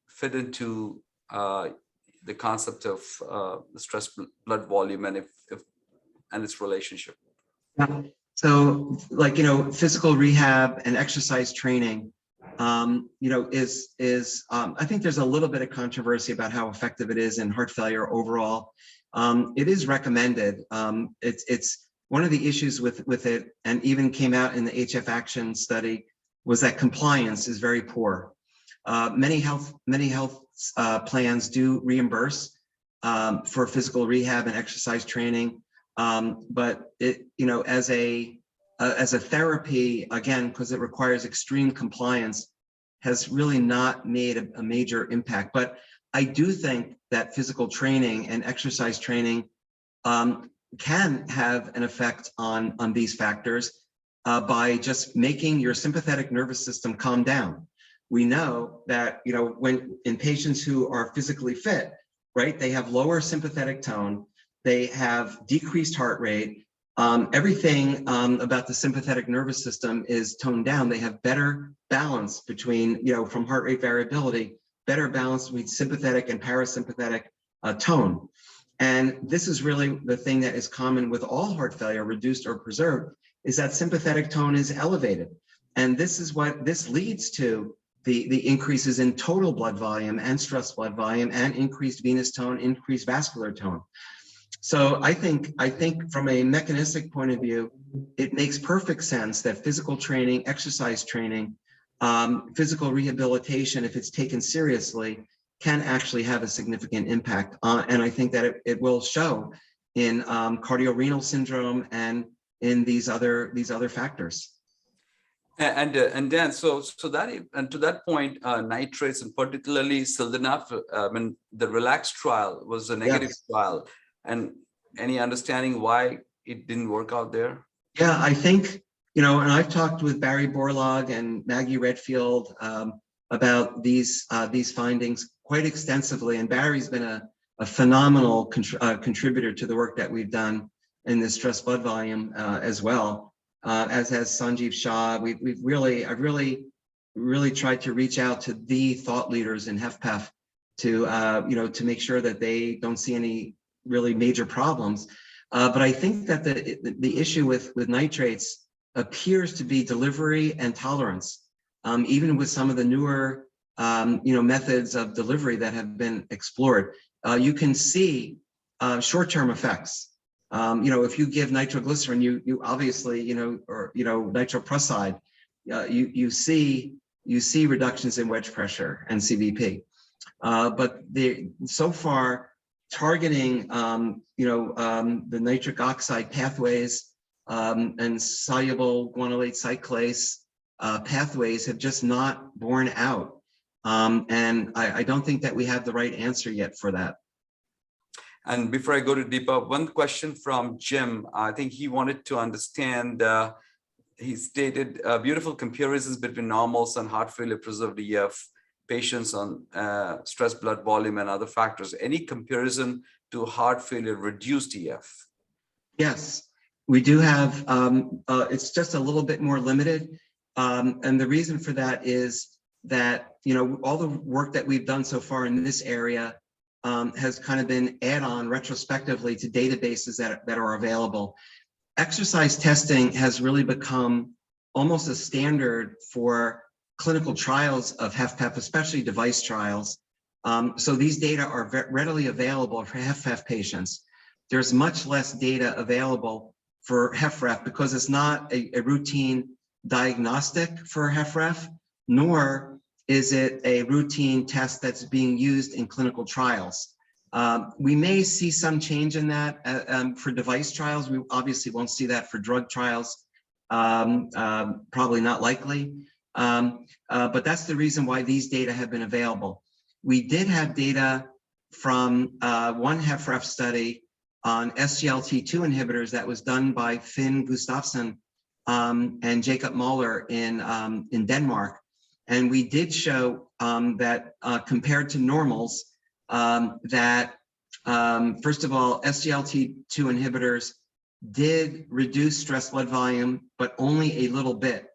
fit into the concept of the stress blood volume and and its relationship? Yeah. So, like, physical rehab and exercise training, I think there's a little bit of controversy about how effective it is in heart failure overall. It is recommended. It's one of the issues with it, and even came out in the HF Action study, was that compliance is very poor. Many health plans do reimburse for physical rehab and exercise training, but it, as a therapy, again, because it requires extreme compliance, has really not made a major impact. But I do think that physical training and exercise training can have an effect on these factors by just making your sympathetic nervous system calm down. We know that, when in patients who are physically fit, right, they have lower sympathetic tone, they have decreased heart rate, everything about the sympathetic nervous system is toned down. They have better balance between, from heart rate variability, better balance between sympathetic and parasympathetic tone. And this is really the thing that is common with all heart failure, reduced or preserved, is that sympathetic tone is elevated. And this is what this leads to, the increases in total blood volume and stress blood volume and increased venous tone, increased vascular tone. So I think from a mechanistic point of view, it makes perfect sense that physical training, exercise training, physical rehabilitation, if it's taken seriously, can actually have a significant impact. And I think that it will show in cardiorenal syndrome and in these other factors. And Dan, so that, and to that point, nitrates, and particularly sildenafil, the RELAX trial was a negative trial. And any understanding why it didn't work out there? Yeah, I think, and I've talked with Barry Borlaug and Maggie Redfield about these findings quite extensively. And Barry's been a phenomenal contributor to the work that we've done in the stress blood volume as well, as has Sanjeev Shah. I've really tried to reach out to the thought leaders in HFpEF to make sure that they don't see any really major problems. But I think that the issue with nitrates appears to be delivery and tolerance, even with some of the newer methods of delivery that have been explored. You can see short-term effects. If you give nitroglycerin, you obviously, or nitroprusside, you see reductions in wedge pressure and CVP. But so far, targeting the nitric oxide pathways and soluble guanylate cyclase pathways have just not borne out. And I don't think that we have the right answer yet for that. And before I go to Deepa, one question from Jim. I think he wanted to understand, he stated beautiful comparisons between normals and heart failure preserved EF patients on stress blood volume and other factors. Any comparison to heart failure reduced EF? Yes, we do have, it's just a little bit more limited. And the reason for that is that, all the work that we've done so far in this area has kind of been add-on retrospectively to databases that are available. Exercise testing has really become almost a standard for clinical trials of HFpEF, especially device trials. So these data are readily available for HFpEF patients. There's much less data available for HFrEF because it's not a routine diagnostic for HFrEF, nor is it a routine test that's being used in clinical trials. We may see some change in that for device trials. We obviously won't see that for drug trials, probably not likely. But that's the reason why these data have been available. We did have data from one HFrEF study on SGLT2 inhibitors that was done by Finn Gustafsson and Jacob Moller in Denmark. And we did show that compared to normals, that first of all, SGLT2 inhibitors did reduce stress blood volume, but only a little bit.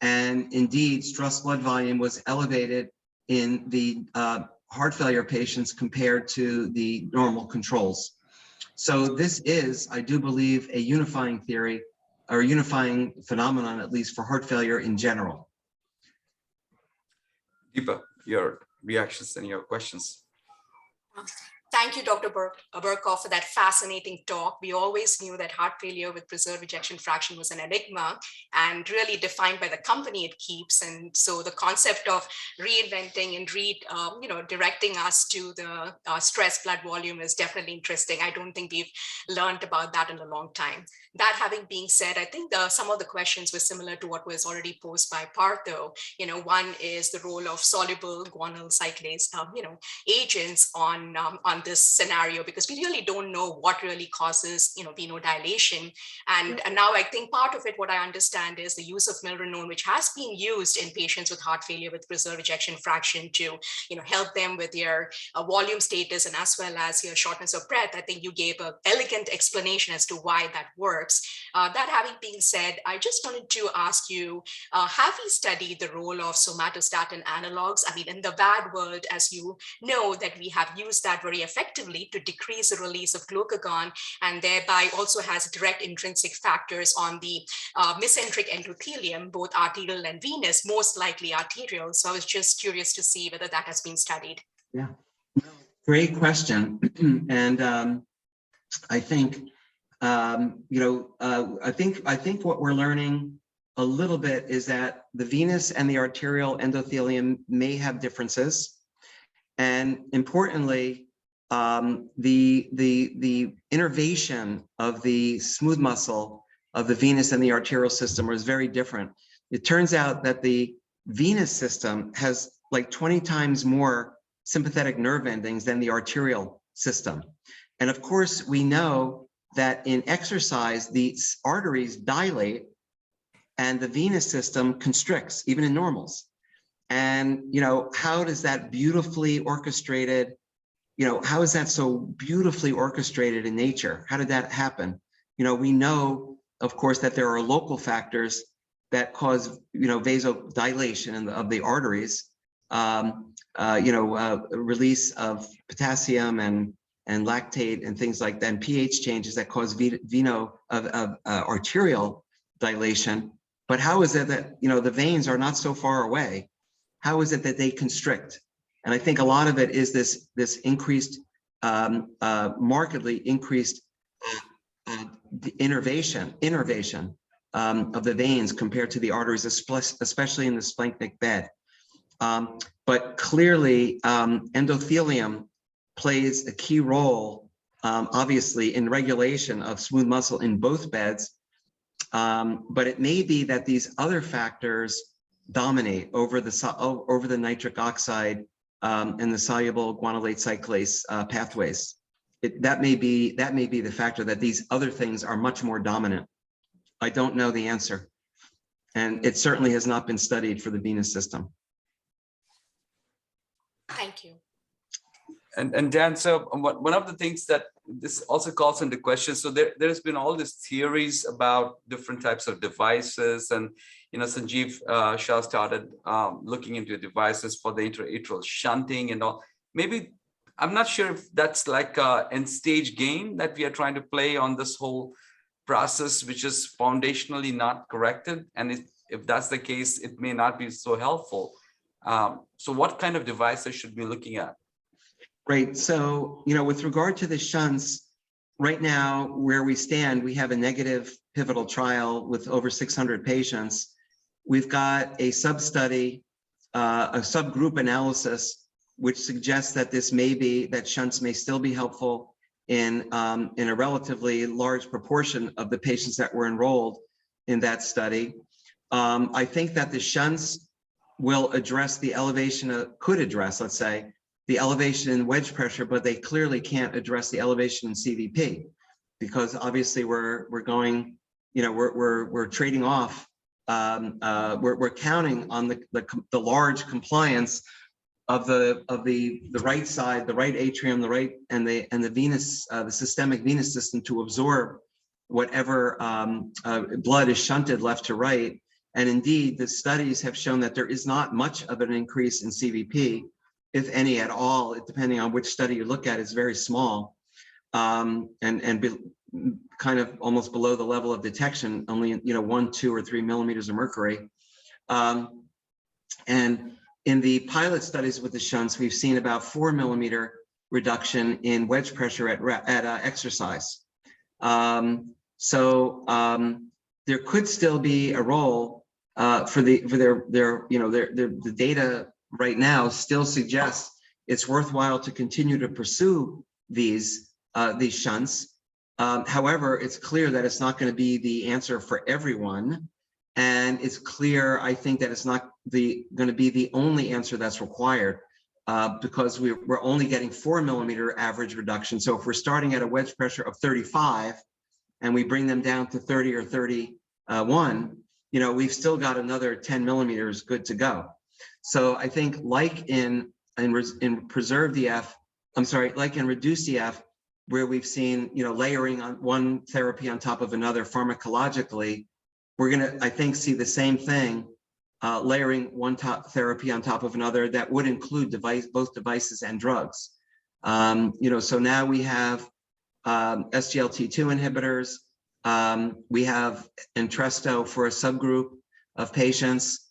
And indeed, stress blood volume was elevated in the heart failure patients compared to the normal controls. So this is, I do believe, a unifying theory or unifying phenomenon, at least for heart failure in general. Deepa, your reactions and your questions. Thank you, Dr. Burkoff, for that fascinating talk. We always knew that heart failure with preserved ejection fraction was an enigma and really defined by the company it keeps. And so the concept of reinventing and directing us to the stress blood volume is definitely interesting. I don't think we've learned about that in a long time. That having been said, I think some of the questions were similar to what was already posed by Partho. One is the role of soluble guanyl cyclase, agents on this scenario, because we really don't know what really causes, venodilation. And now I think part of it, what I understand, is the use of milrinone, which has been used in patients with heart failure with preserved ejection fraction to, help them with their volume status and as well as your shortness of breath. I think you gave an elegant explanation as to why that works. That having been said, I just wanted to ask you, have you studied the role of somatostatin analogs? I mean, in the VAD world, as you know, that we have used that very effectively to decrease the release of glucagon, and thereby also has direct intrinsic factors on the mesenteric endothelium, both arterial and venous, most likely arterial. So I was just curious to see whether that has been studied. Yeah, great question. And I think, I think what we're learning a little bit is that the venous and the arterial endothelium may have differences. And importantly, the innervation of the smooth muscle of the venous and the arterial system was very different. It turns out that the venous system has like 20 times more sympathetic nerve endings than the arterial system. And of course, we know that in exercise, the arteries dilate and the venous system constricts, even in normals. And, how does that beautifully orchestrated, how is that so beautifully orchestrated in nature? How did that happen? We know, of course, that there are local factors that cause, vasodilation of the arteries, release of potassium and lactate and things like that, and pH changes that cause arterial dilation. But how is it that, the veins are not so far away? How is it that they constrict? And I think a lot of it is this increased, markedly increased innervation of the veins compared to the arteries, especially in the splanchnic bed. But clearly, endothelium plays a key role, obviously, in regulation of smooth muscle in both beds. But it may be that these other factors dominate over the nitric oxide and the soluble guanylate cyclase pathways. That may be the factor, that these other things are much more dominant. I don't know the answer, and it certainly has not been studied for the venous system. Thank you. And Dan, so one of the things that this also calls into question, so there's been all these theories about different types of devices, and Sanjeev Shah started looking into devices for the intra-atrial shunting and all. Maybe, I'm not sure if that's like an end stage game that we are trying to play on this whole process, which is foundationally not corrected, and if that's the case, it may not be so helpful. So what kind of devices should we be looking at? Right. So, with regard to the shunts, right now where we stand, we have a negative pivotal trial with over 600 patients. We've got a sub-study, a subgroup analysis, which suggests that that shunts may still be helpful in a relatively large proportion of the patients that were enrolled in that study. I think that the shunts will address the elevation could address, let's say, the elevation in wedge pressure, but they clearly can't address the elevation in CVP, because obviously we're going, we're trading off, we're counting on the large compliance of the right side, the right atrium, the right and the venous, the systemic venous system to absorb whatever blood is shunted left to right. And indeed, the studies have shown that there is not much of an increase in CVP. if any at all, depending on which study you look at, is very small, kind of almost below the level of detection, only 1, 2, or 3 millimeters of mercury. And in the pilot studies with the shunts, we've seen about 4 millimeter reduction in wedge pressure at exercise. There could still be a role the data right now still suggests it's worthwhile to continue to pursue these shunts. However, it's clear that it's not going to be the answer for everyone. And it's clear, I think, that it's not going to be the only answer that's required, because we're only getting 4 millimeter average reduction. So if we're starting at a wedge pressure of 35 and we bring them down to 30 or 31, we've still got another 10 millimeters good to go. So I think like in preserved EF, like in reduced EF, where we've seen, layering on one therapy on top of another pharmacologically, we're gonna, I think, see the same thing, layering one therapy on top of another that would include both devices and drugs. So now we have SGLT2 inhibitors. We have Entresto for a subgroup of patients.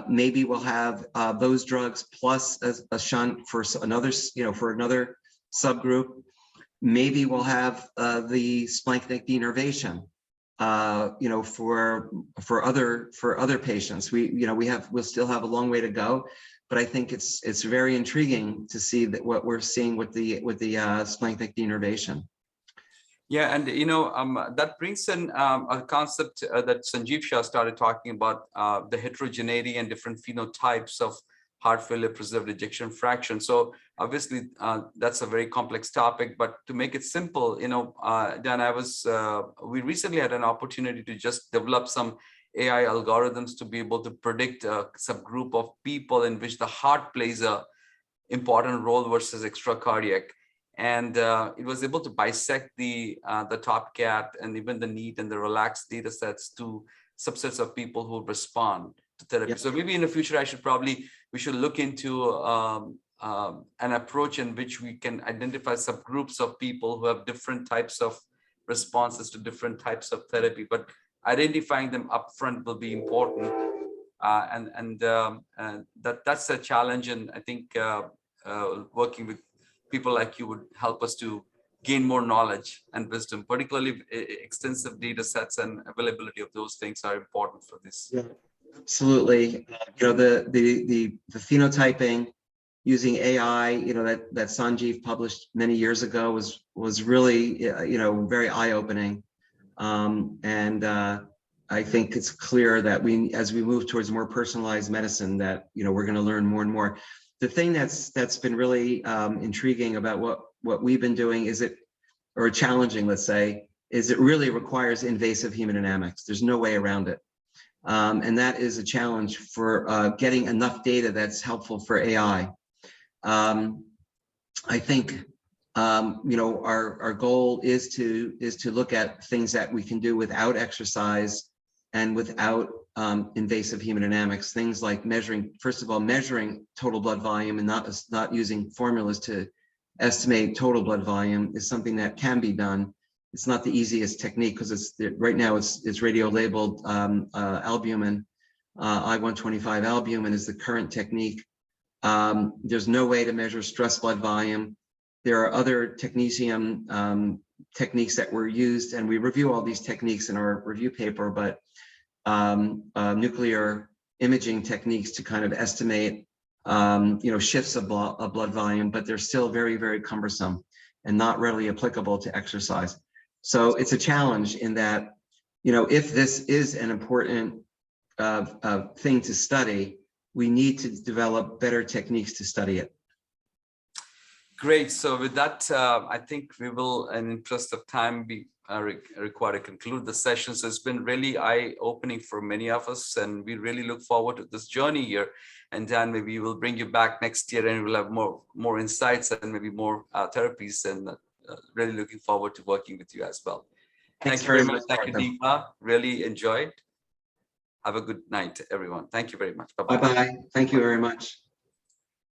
Maybe we'll have those drugs plus a shunt for another, for another subgroup. Maybe we'll have the splanchnic denervation, for other patients. We'll still have a long way to go, but I think it's very intriguing to see that what we're seeing with the splanchnic denervation. Yeah, and that brings in a concept that Sanjeev Shah started talking about, the heterogeneity and different phenotypes of heart failure preserved ejection fraction. So obviously that's a very complex topic, but to make it simple, Dan, we recently had an opportunity to just develop some AI algorithms to be able to predict a subgroup of people in which the heart plays a important role versus extracardiac. And it was able to bisect the top cat and even the neat and the relaxed data sets to subsets of people who respond to therapy. Yep. So maybe in the future, we should look into an approach in which we can identify subgroups of people who have different types of responses to different types of therapy, but identifying them upfront will be important. That's a challenge. And I think working with people like you would help us to gain more knowledge and wisdom, particularly extensive data sets and availability of those things are important for this. Yeah, absolutely. The phenotyping using AI, that Sanjeev published many years ago was really, very eye-opening. I think it's clear that as we move towards more personalized medicine, that, we're going to learn more and more. The thing that's been really intriguing about what we've been doing or challenging, let's say, is it really requires invasive hemodynamics. There's no way around it. And that is a challenge for getting enough data that's helpful for AI. I think, our goal is to look at things that we can do without exercise and without invasive hemodynamics, things like first of all, measuring total blood volume and not using formulas to estimate total blood volume is something that can be done. It's not the easiest technique because right now it's radio labeled albumin. I-125 albumin is the current technique. There's no way to measure stress blood volume. There are other technetium techniques that were used, and we review all these techniques in our review paper, but nuclear imaging techniques to kind of estimate, shifts of blood volume, but they're still very, very cumbersome and not readily applicable to exercise. So it's a challenge in that, if this is an important thing to study, we need to develop better techniques to study it. Great. So with that, I think we will, in the interest of time, be required to conclude the session. So it's been really eye-opening for many of us, and we really look forward to this journey here. And Dan, maybe we'll bring you back next year, and we'll have more insights and maybe more therapies. And really looking forward to working with you as well. Thank you very much. Thank you, Deepa. Really enjoyed. Have a good night, everyone. Thank you very much. Bye-bye. Bye-bye. Thank you very much.